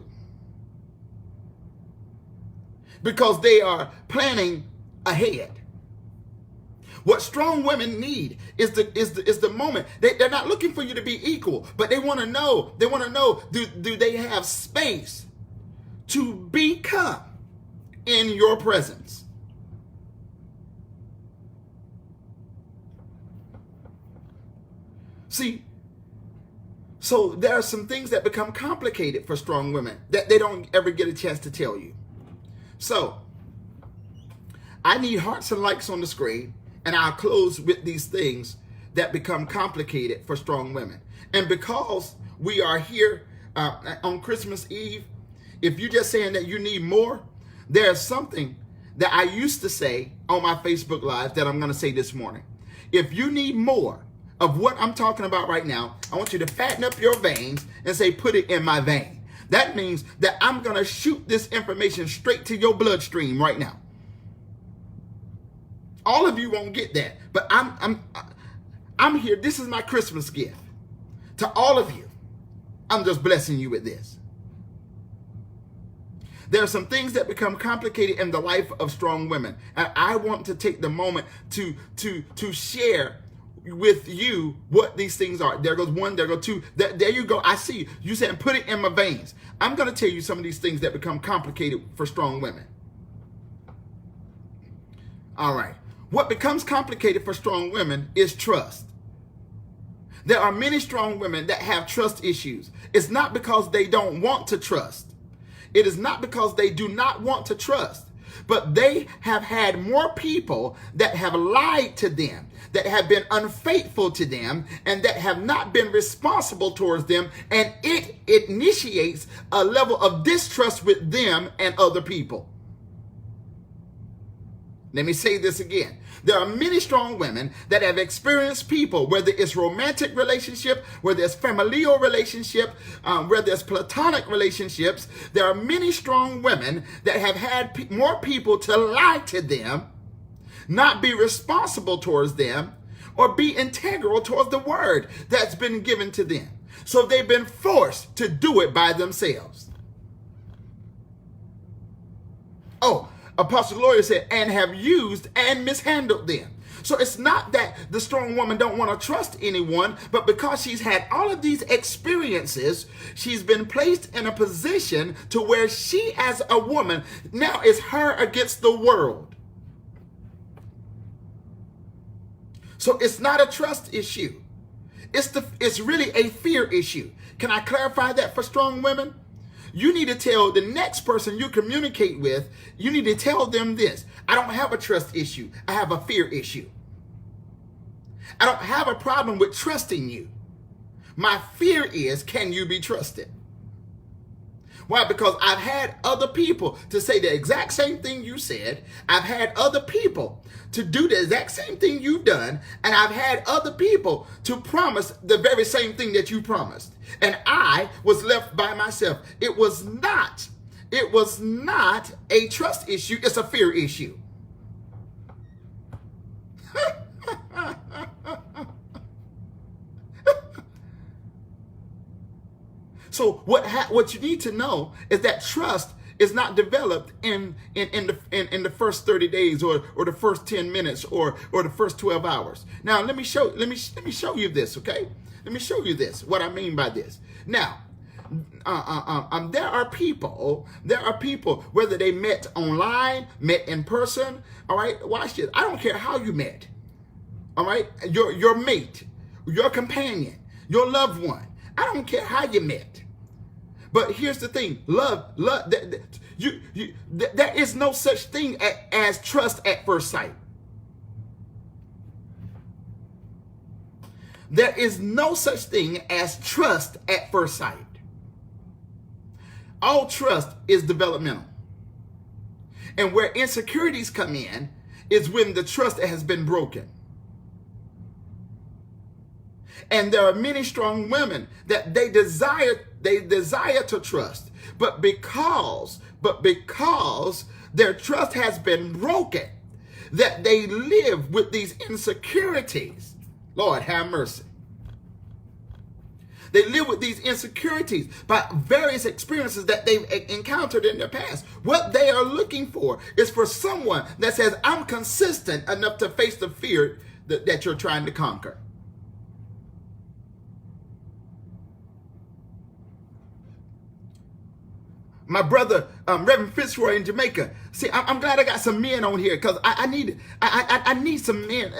Because they are planning ahead. What strong women need is the moment. They're not looking for you to be equal, but they want to know, do they have space to become in your presence? See, so there are some things that become complicated for strong women that they don't ever get a chance to tell you. So, I need hearts and likes on the screen, and I'll close with these things that become complicated for strong women. And because we are here on Christmas Eve, if you're just saying that you need more, there's something that I used to say on my Facebook Live that I'm going to say this morning. If you need more of what I'm talking about right now, I want you to fatten up your veins and say, put it in my vein. That means that I'm going to shoot this information straight to your bloodstream right now. All of you won't get that, but I'm here. This is my Christmas gift to all of you. I'm just blessing you with this. There are some things that become complicated in the life of strong women, and I want to take the moment to share with you what these things are. There goes one, there goes two. There you go. I see you. You said put it in my veins. I'm going to tell you some of these things that become complicated for strong women. All right. What becomes complicated for strong women is trust. There are many strong women that have trust issues. It's not because they don't want to trust. It is not because they do not want to trust. But they have had more people that have lied to them, that have been unfaithful to them, and that have not been responsible towards them. And it initiates a level of distrust with them and other people. Let me say this again. There are many strong women that have experienced people, whether it's romantic relationship, whether it's familial relationship, whether it's platonic relationships. There are many strong women that have had more people to lie to them, not be responsible towards them, or be integral towards the word that's been given to them. So they've been forced to do it by themselves. Oh, Apostle Gloria said, and have used and mishandled them. So it's not that the strong woman don't want to trust anyone, but because she's had all of these experiences, she's been placed in a position to where she as a woman now is her against the world. So it's not a trust issue. It's really a fear issue. Can I clarify that for strong women? you need to tell the next person you communicate with, you need to tell them this. I don't have a trust issue. I have a fear issue. I don't have a problem with trusting you. My fear is, can you be trusted? Why? Because I've had other people to say the exact same thing you said. I've had other people to do the exact same thing you've done. And I've had other people to promise the very same thing that you promised. And I was left by myself. It was not a trust issue. It's a fear issue. So what you need to know is that trust is not developed in the first 30 days or the first 10 minutes or the first 12 hours. Now let me show you this, okay? Let me show you this. What I mean by this. Now, there are people whether they met online, met in person. All right, watch this. I don't care how you met. All right, your mate, your companion, your loved one. I don't care how you met. But here's the thing, love, there is no such thing as trust at first sight. There is no such thing as trust at first sight. All trust is developmental. And where insecurities come in is when the trust has been broken. And there are many strong women that they desire to trust, but because their trust has been broken, that they live with these insecurities. Lord, have mercy. They live with these insecurities by various experiences that they've encountered in their past. What they are looking for is for someone that says, I'm consistent enough to face the fear that you're trying to conquer. My brother, Reverend Fitzroy in Jamaica. See, I'm glad I got some men on here because I need some men.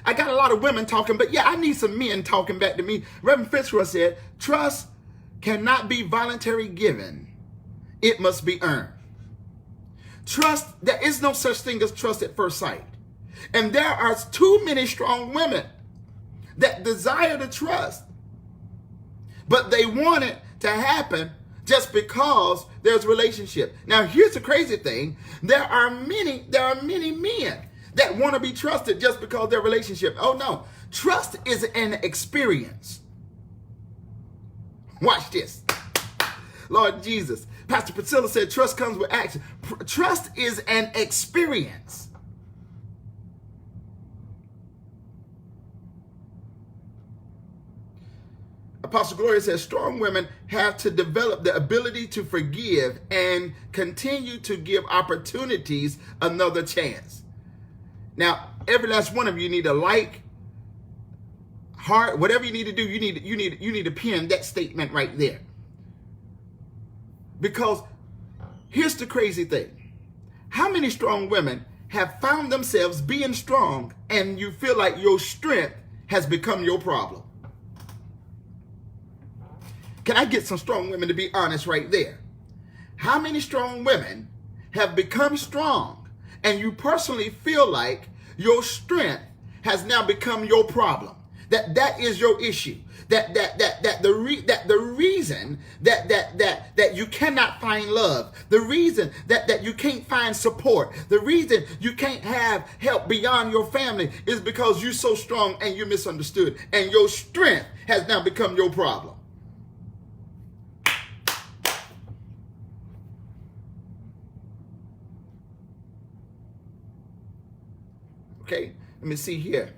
I got a lot of women talking, but yeah, I need some men talking back to me. Reverend Fitzroy said, trust cannot be voluntary given. It must be earned. Trust, there is no such thing as trust at first sight. And there are too many strong women that desire to trust, but they want it to happen just because there's a relationship. Now, here's the crazy thing. There are many men that want to be trusted just because their relationship. Oh, no. Trust is an experience. Watch this. Lord Jesus. Pastor Priscilla said trust comes with action. Trust is an experience. Apostle Gloria says strong women have to develop the ability to forgive and continue to give opportunities another chance. Now, every last one of you need to like, heart, whatever you need to do, you need to pin that statement right there. Because here's the crazy thing. How many strong women have found themselves being strong and you feel like your strength has become your problem? Can I get some strong women to be honest right there? How many strong women have become strong and you personally feel like your strength has now become your problem? That is your issue. That the reason that you cannot find love, the reason that you can't find support, the reason you can't have help beyond your family is because you're so strong and you're misunderstood, and your strength has now become your problem. Okay, let me see here.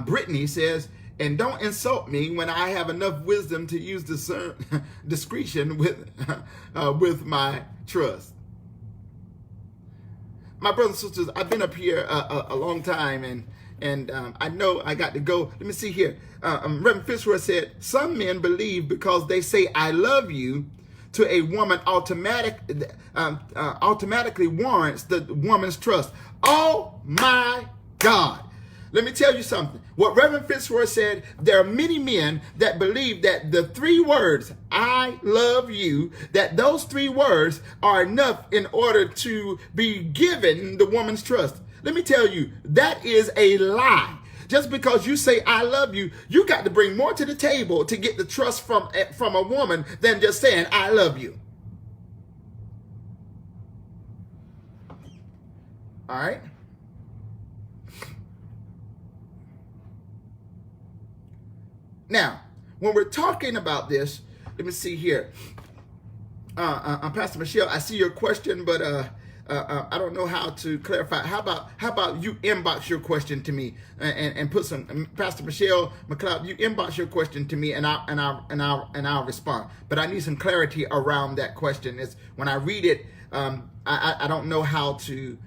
Brittany says, and don't insult me when I have enough wisdom to use discretion with my trust. My brothers and sisters, I've been up here a long time, and I know I got to go. Let me see here. Reverend Fitzroy said, some men believe because they say I love you to a woman automatically warrants the woman's trust. Oh my God. Let me tell you something. What Reverend Fitzroy said, there are many men that believe that the 3 words, I love you, that those 3 words are enough in order to be given the woman's trust. Let me tell you, that is a lie. Just because you say I love you, you got to bring more to the table to get the trust from a woman than just saying I love you. All right? Now, when we're talking about this, let me see here. Pastor Michelle, I see your question, but I don't know how to clarify. How about you inbox your question to me and put some, Pastor Michelle McLeod, you inbox your question to me and I'll respond. But I need some clarity around that question. It's when I read it, I don't know how to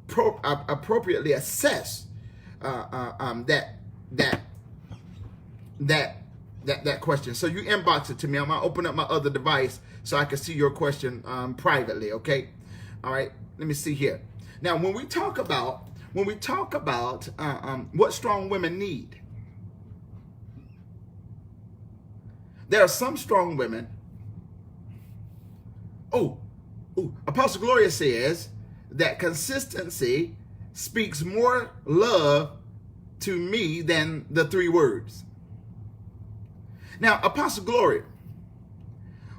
appropriately assess that question. So you inbox it to me. I'm gonna open up my other device so I can see your question privately. Okay, all right. Let me see here. Now, when we talk about what strong women need, there are some strong women. Apostle Gloria says that consistency speaks more love to me than the 3 words. Now, Apostle Gloria,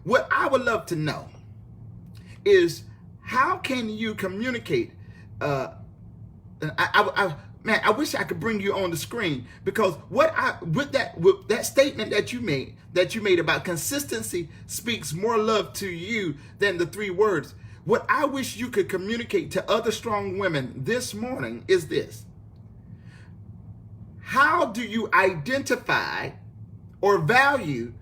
what I would love to know is how can you communicate? I wish I could bring you on the screen, because with that statement that you made about consistency speaks more love to you than the 3 words. What I wish you could communicate to other strong women this morning is this: how do you identify or value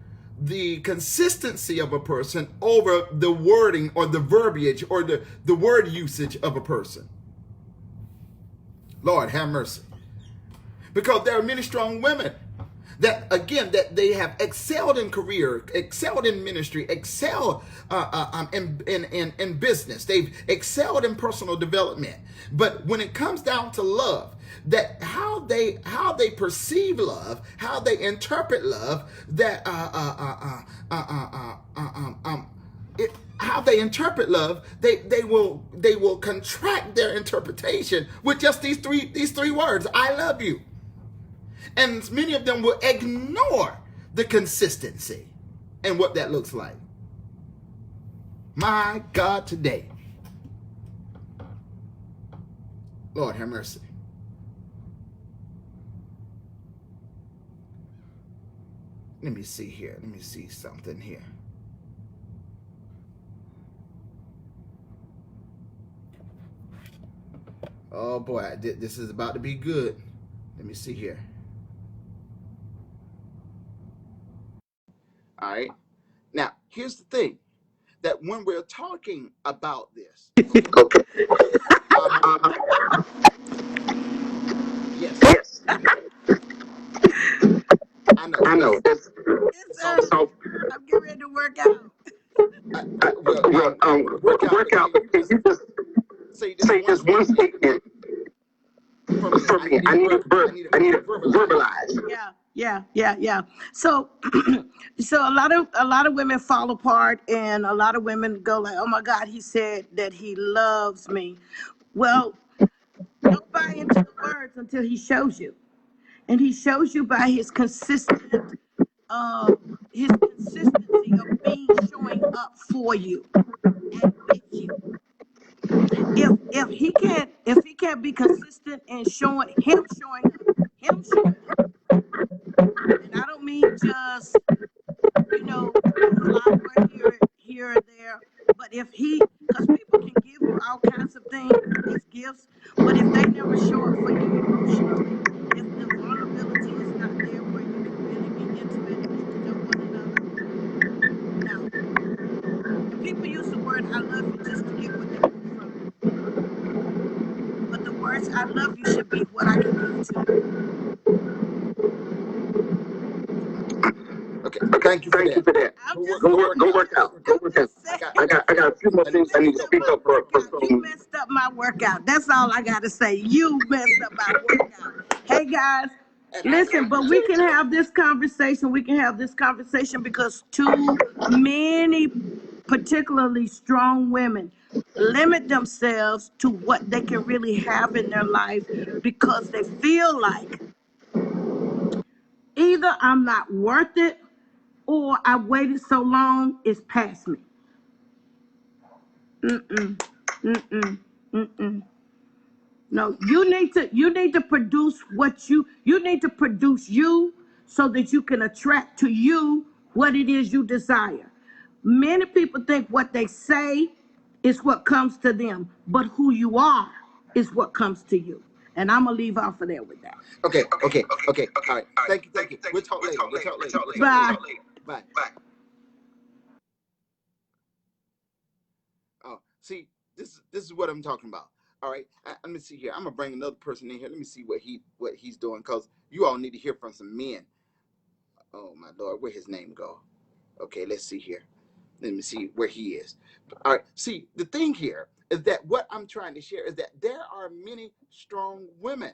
the consistency of a person over the wording or the verbiage or the word usage of a person? Lord have mercy. Because there are many strong women that, again, that they have excelled in career, excelled in ministry, excelled in business. They've excelled in personal development. But when it comes down to love, that how they perceive love, how they interpret love, that how they interpret love, they will contract their interpretation with just these three words: I love you. And many of them will ignore the consistency and what that looks like. My God, today. Lord have mercy. Let me see here. Let me see something here. Oh boy, this is about to be good. Let me see here. All right. Now, here's the thing, that when we're talking about this, Okay. yes, I know. So I'm getting ready to work out. work out. Can you just say say just one statement for me? I need it verbalized. Yeah. So, so a lot of women fall apart, and a lot of women go like, "Oh my God, he said that he loves me." Well, don't buy into the words until he shows you, and he shows you by his consistency of being showing up for you and with you. If he can't be consistent in showing up, and I don't mean just a flower here or there, but because people can give you all kinds of things as gifts, but if they never show up for you emotionally, if the vulnerability is not there where you can really be intimate and get to know one another, no. And people use the word "I love you" just to get what they want from you. But the words "I love you" should be what I can give to you. Okay, thank you for that. Go work out. I got a few more things I need to speak up for You some. messed up my workout. That's all I got to say. You messed up my workout. Hey, guys, listen, but we can have this conversation. We can have this conversation because too many, particularly strong women, limit themselves to what they can really have in their life because they feel like either I'm not worth it or I waited so long, it's past me. Mm-mm, mm-mm, mm-mm. No, you need to produce what you need to produce you so that you can attract to you what it is you desire. Many people think what they say is what comes to them, but who you are is what comes to you. And I'm gonna leave off of there with that. Okay. All right. Thank you. We'll talk later. Bye. Bye. Oh, see, this is what I'm talking about. All right, let me see here. I'm gonna bring another person in here. Let me see what he's doing, because you all need to hear from some men. Oh my Lord, where his name go? Okay, let's see here. Let me see where he is. All right. See, the thing here is that what I'm trying to share is that there are many strong women.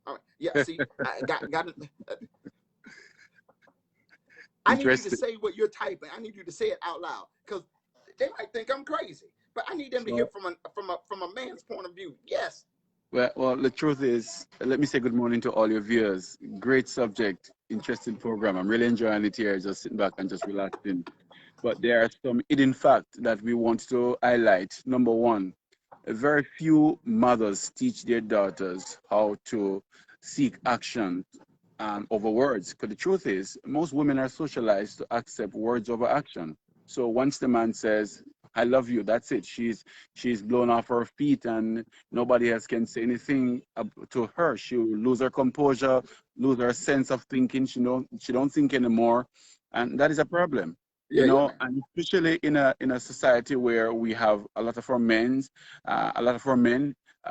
All right. Yeah. See, I got it. I need you to say what you're typing. I need you to say it out loud, because they might think I'm crazy. But I need them to hear from a man's point of view. Yes. Well, the truth is, let me say good morning to all your viewers. Great subject, interesting program. I'm really enjoying it here, just sitting back and just relaxing. But there are some hidden facts that we want to highlight. Number one, very few mothers teach their daughters how to seek action over words. Because the truth is, most women are socialized to accept words over action. So once the man says, "I love you," that's it. She's blown off her feet, and nobody else can say anything to her. She'll lose her composure, lose her sense of thinking. She don't think anymore, and that is a problem. Yeah. And especially in a society where we have a lot of our men,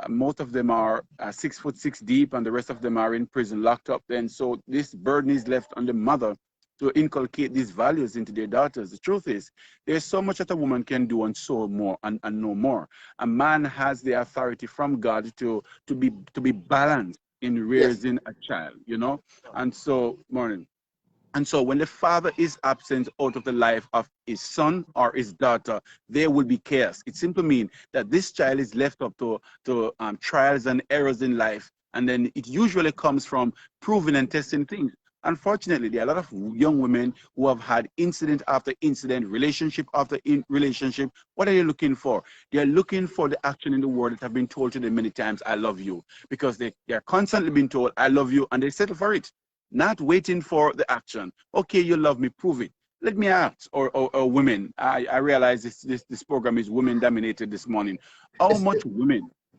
most of them are 6'6" deep, and the rest of them are in prison, locked up. Then, so this burden is left on the mother to inculcate these values into their daughters. The truth is, there's so much that a woman can do and so more and no more. A man has the authority from God to be balanced in raising a child. And so, morning. And so when the father is absent out of the life of his son or his daughter, there will be chaos. It simply means that this child is left up to trials and errors in life. And then it usually comes from proving and testing things. Unfortunately, there are a lot of young women who have had incident after incident, relationship after relationship. What are they looking for? They're looking for the action in the world that have been told to them many times, "I love you," because they're constantly being told, "I love you," and they settle for it, not waiting for the action. Okay, you love me, prove it. Let me ask, or women. I realize this program is women dominated this morning.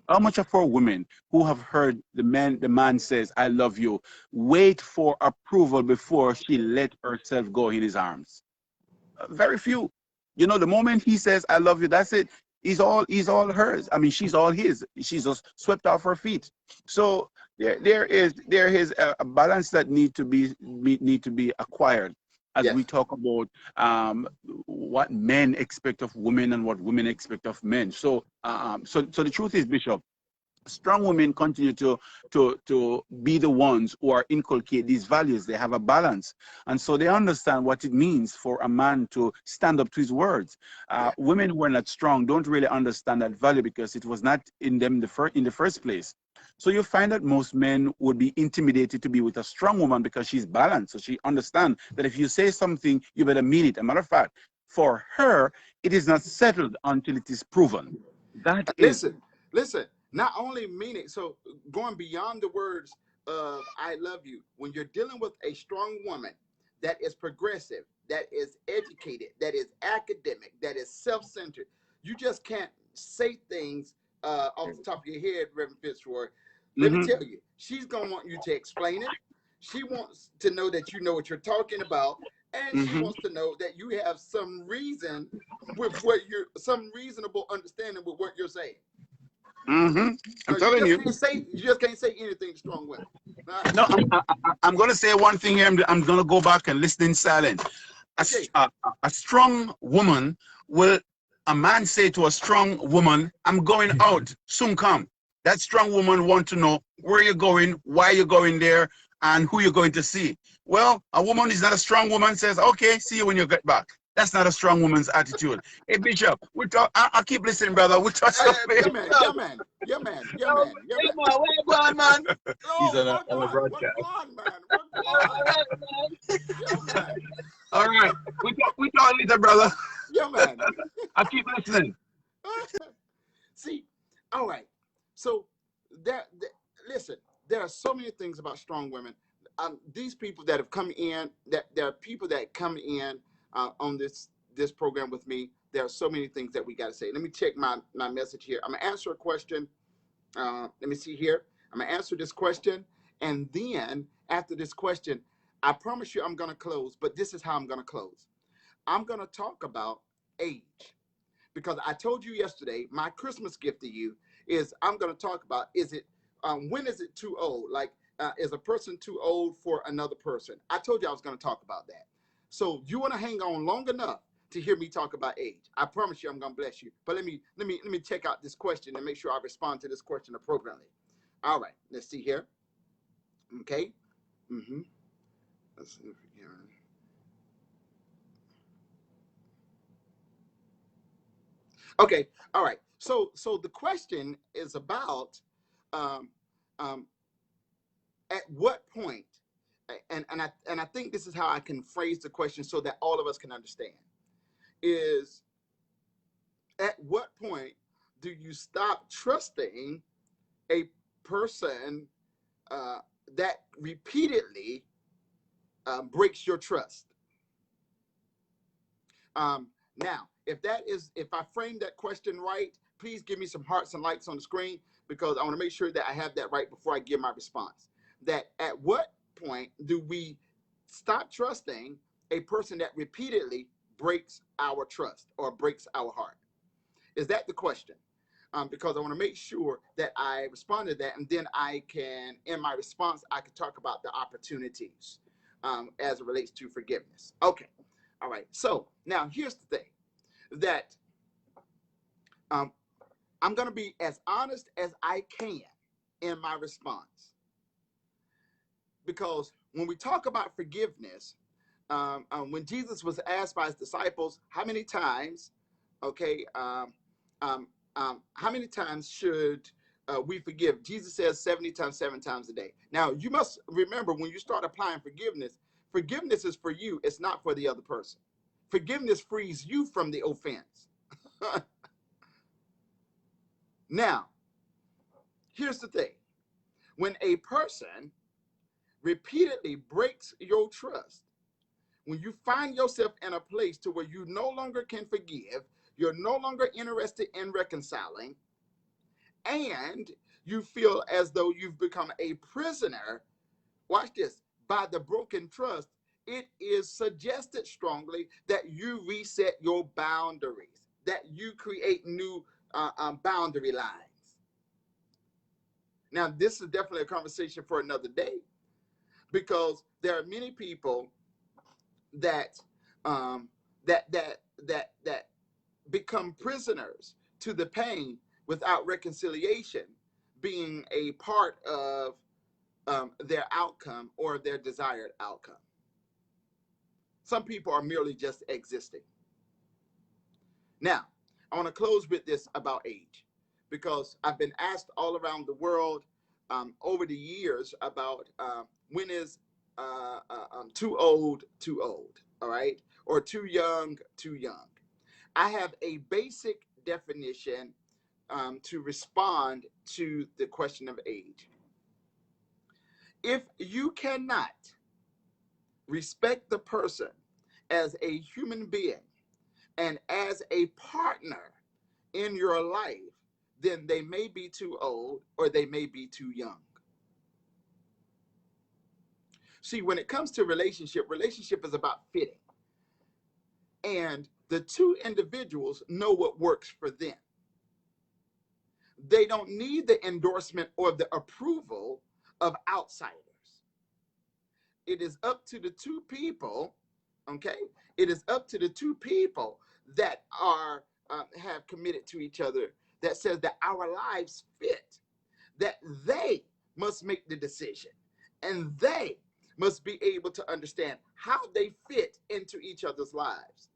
How much of our women who have heard the man says, "I love you," wait for approval before she let herself go in his arms? Very few. The moment he says, "I love you," that's it. He's all hers. I mean, she's all his. She's just swept off her feet. So there is a balance that need to be acquired as we talk about what men expect of women and what women expect of men. So so the truth is, Bishop, strong women continue to be the ones who are inculcate these values. They have a balance, and so they understand what it means for a man to stand up to his words. Women who are not strong don't really understand that value because it was not in them in the first place. So you find that most men would be intimidated to be with a strong woman because she's balanced. So she understands that if you say something, you better mean it. As a matter of fact, for her, it is not settled until it is proven. That is. Listen. Not only meaning, so going beyond the words of "I love you," when you're dealing with a strong woman that is progressive, that is educated, that is academic, that is self-centered, you just can't say things off the top of your head, Reverend Fitzroy. Let me tell you, she's going to want you to explain it. She wants to know that you know what you're talking about, and she wants to know that you have some reason with some reasonable understanding with what you're saying. I'm telling you. You just can't say anything to strong women. No, I'm going to say one thing here. I'm going to go back and listen in silence. A strong woman Will a man say to a strong woman, I'm going out, soon come? That strong woman want to know where you're going, why you're going there, and who you're going to see. Well, a woman is not a strong woman, says, okay, see you when you get back. That's not a strong woman's attitude. Hey, Bishop, we talk. I'll keep listening, brother. We touch Yeah, man, yeah, man, yeah, man, yeah, man, yeah, man. Where you going, man? He's Oh, on what a on, what broadcast. on, man, what on? Yeah, man, All right. We talk later, brother. yeah, man. I'll keep listening. See, all right. So listen, there are so many things about strong women. These people that have come in, that there are people that come in on this program with me. There are so many things that we got to say. Let me check my message here. I'm gonna answer a question. Let me see here. I'm gonna answer this question, and then after this question, I promise you I'm gonna close. But this is how I'm gonna close. I'm gonna talk about age, because I told you yesterday my Christmas gift to you is I'm going to talk about, is it when is it too old? Like, is a person too old for another person? I told you I was going to talk about that. So you want to hang on long enough to hear me talk about age. I promise you I'm going to bless you. But let me check out this question and make sure I respond to this question appropriately. All right, let's see here. Okay. Mm-hmm. Let's see if we can. Okay, all right. So the question is about um, um, at what point, and I think this is how I can phrase the question so that all of us can understand, is at what point do you stop trusting a person uh, that repeatedly breaks your trust? Now, if I frame that question right, please give me some hearts and likes on the screen, because I want to make sure that I have that right before I give my response. That at what point do we stop trusting a person that repeatedly breaks our trust or breaks our heart? Is that the question? Because I want to make sure that I respond to that, and then I can, in my response, I can talk about the opportunities as it relates to forgiveness. Okay. All right. So now here's the thing, that I'm going to be as honest as I can in my response. Because when we talk about forgiveness, when Jesus was asked by his disciples, how many times, okay, how many times should we forgive? Jesus says 70 times, 7 times a day. Now, you must remember, when you start applying forgiveness, forgiveness is for you. It's not for the other person. Forgiveness frees you from the offense. Now, here's the thing. When a person repeatedly breaks your trust, when you find yourself in a place to where you no longer can forgive, you're no longer interested in reconciling, and you feel as though you've become a prisoner, watch this, by the broken trust, it is suggested strongly that you reset your boundaries, that you create new boundary lines. Now, this is definitely a conversation for another day, because there are many people that that become prisoners to the pain without reconciliation being a part of their outcome or their desired outcome. Some people are merely just existing. Now, I want to close with this about age, because I've been asked all around the world over the years about when is too old, all right, or too young, too young. I have a basic definition to respond to the question of age. If you cannot respect the person as a human being and as a partner in your life, then they may be too old or they may be too young. See, when it comes to relationship is about fitting. And the two individuals know what works for them. They don't need the endorsement or the approval of outsiders. It is up to the two people, okay? It is up to the two people that are have committed to each other, that says that our lives fit, that they must make the decision, and they must be able to understand how they fit into each other's lives.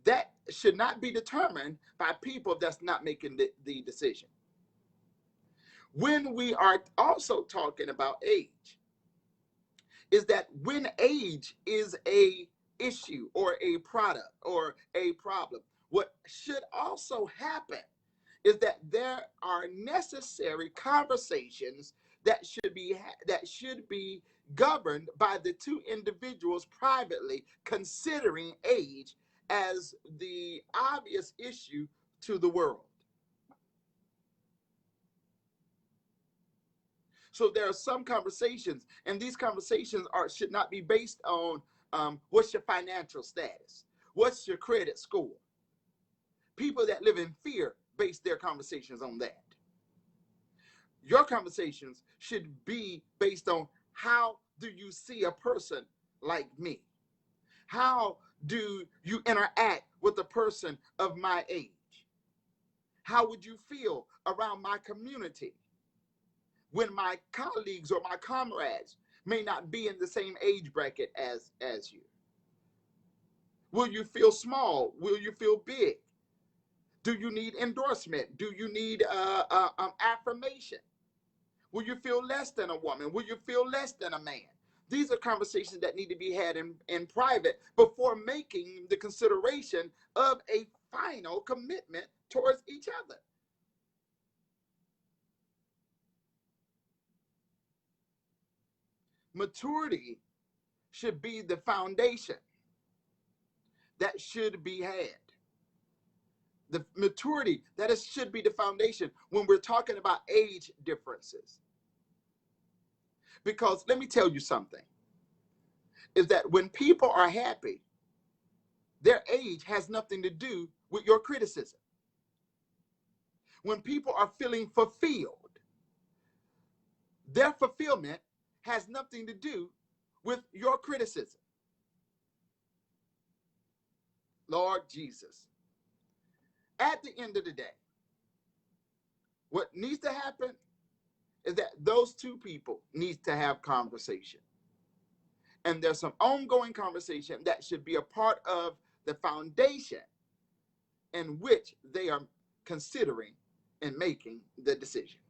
That should not be determined by people that's not making the decision. When we are also talking about age, is that when age is a issue or a product or a problem, what should also happen is that there are necessary conversations that should be governed by the two individuals privately, considering age as the obvious issue to the world. So there are some conversations, and these conversations should not be based on what's your financial status, what's your credit score. People that live in fear base their conversations on that. Your conversations should be based on, how do you see a person like me? How do you interact with a person of my age? How would you feel around my community when my colleagues or my comrades may not be in the same age bracket as you? Will you feel small? Will you feel big? Do you need endorsement? Do you need affirmation? Will you feel less than a woman? Will you feel less than a man? These are conversations that need to be had in private before making the consideration of a final commitment towards each other. Maturity should be the foundation that should be had. The maturity should be the foundation when we're talking about age differences. Because let me tell you something, is that when people are happy, their age has nothing to do with your criticism. When people are feeling fulfilled, their fulfillment has nothing to do with your criticism. Lord Jesus. At the end of the day, what needs to happen is that those two people need to have conversation. And there's some ongoing conversation that should be a part of the foundation in which they are considering and making the decision.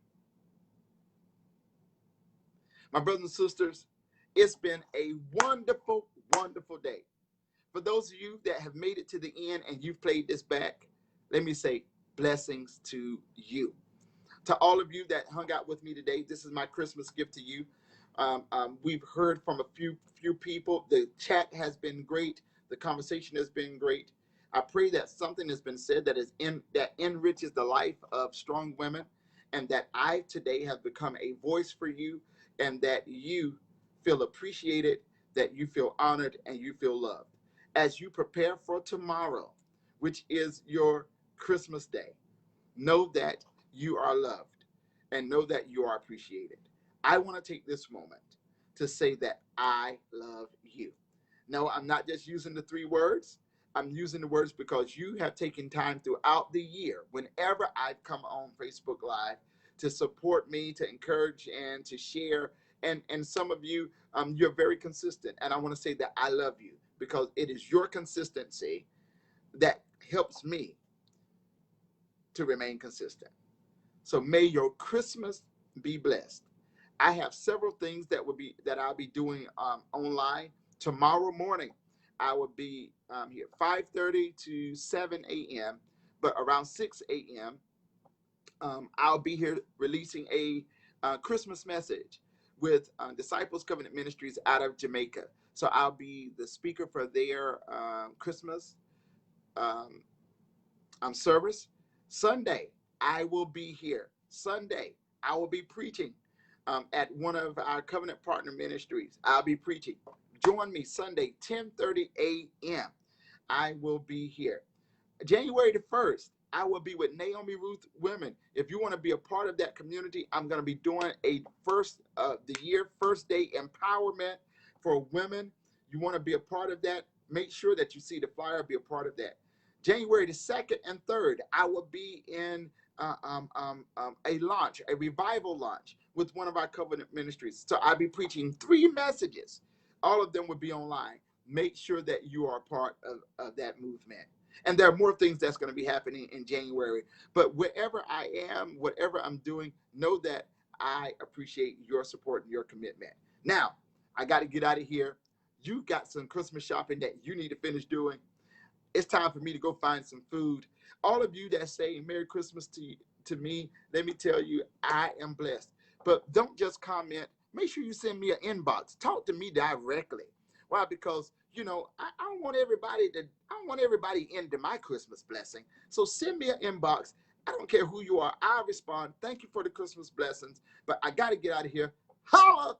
My brothers and sisters, it's been a wonderful, wonderful day. For those of you that have made it to the end and you've played this back, let me say blessings to you. To all of you that hung out with me today, this is my Christmas gift to you. We've heard from a few people. The chat has been great. The conversation has been great. I pray that something has been said that enriches the life of strong women, and that I today have become a voice for you, and that you feel appreciated, that you feel honored, and you feel loved. As you prepare for tomorrow, which is your Christmas day, know that you are loved and know that you are appreciated. I want to take this moment to say that I love you. No, I'm not just using the 3 words. I'm using the words because you have taken time throughout the year, whenever I've come on Facebook Live, to support me, to encourage, and to share. And some of you, you're very consistent. And I want to say that I love you because it is your consistency that helps me to remain consistent. So may your Christmas be blessed. I have several things that I'll be doing online tomorrow morning. I will be here 5:30 to 7 a.m. But around 6 a.m. I'll be here releasing a Christmas message with Disciples Covenant Ministries out of Jamaica. So I'll be the speaker for their Christmas service. Sunday, I will be here. Sunday, I will be preaching at one of our covenant partner ministries. I'll be preaching. Join me Sunday, 10:30 a.m. I will be here. January the 1st, I will be with Naomi Ruth Women. If you want to be a part of that community, I'm going to be doing a first day empowerment for women. You want to be a part of that? Make sure that you see the flyer, be a part of that. January the 2nd and 3rd, I will be in a launch, a revival launch with one of our covenant ministries. So I'll be preaching 3 messages. All of them will be online. Make sure that you are part of that movement. And there are more things that's going to be happening in January. But wherever I am, whatever I'm doing, know that I appreciate your support and your commitment. Now, I got to get out of here. You got some Christmas shopping that you need to finish doing. It's time for me to go find some food. All of you that say Merry Christmas to me, let me tell you, I am blessed. But don't just comment. Make sure you send me an inbox. Talk to me directly. Why? Because I don't want everybody into my Christmas blessing. So send me an inbox. I don't care who you are. I'll respond. Thank you for the Christmas blessings. But I gotta get out of here. Holla!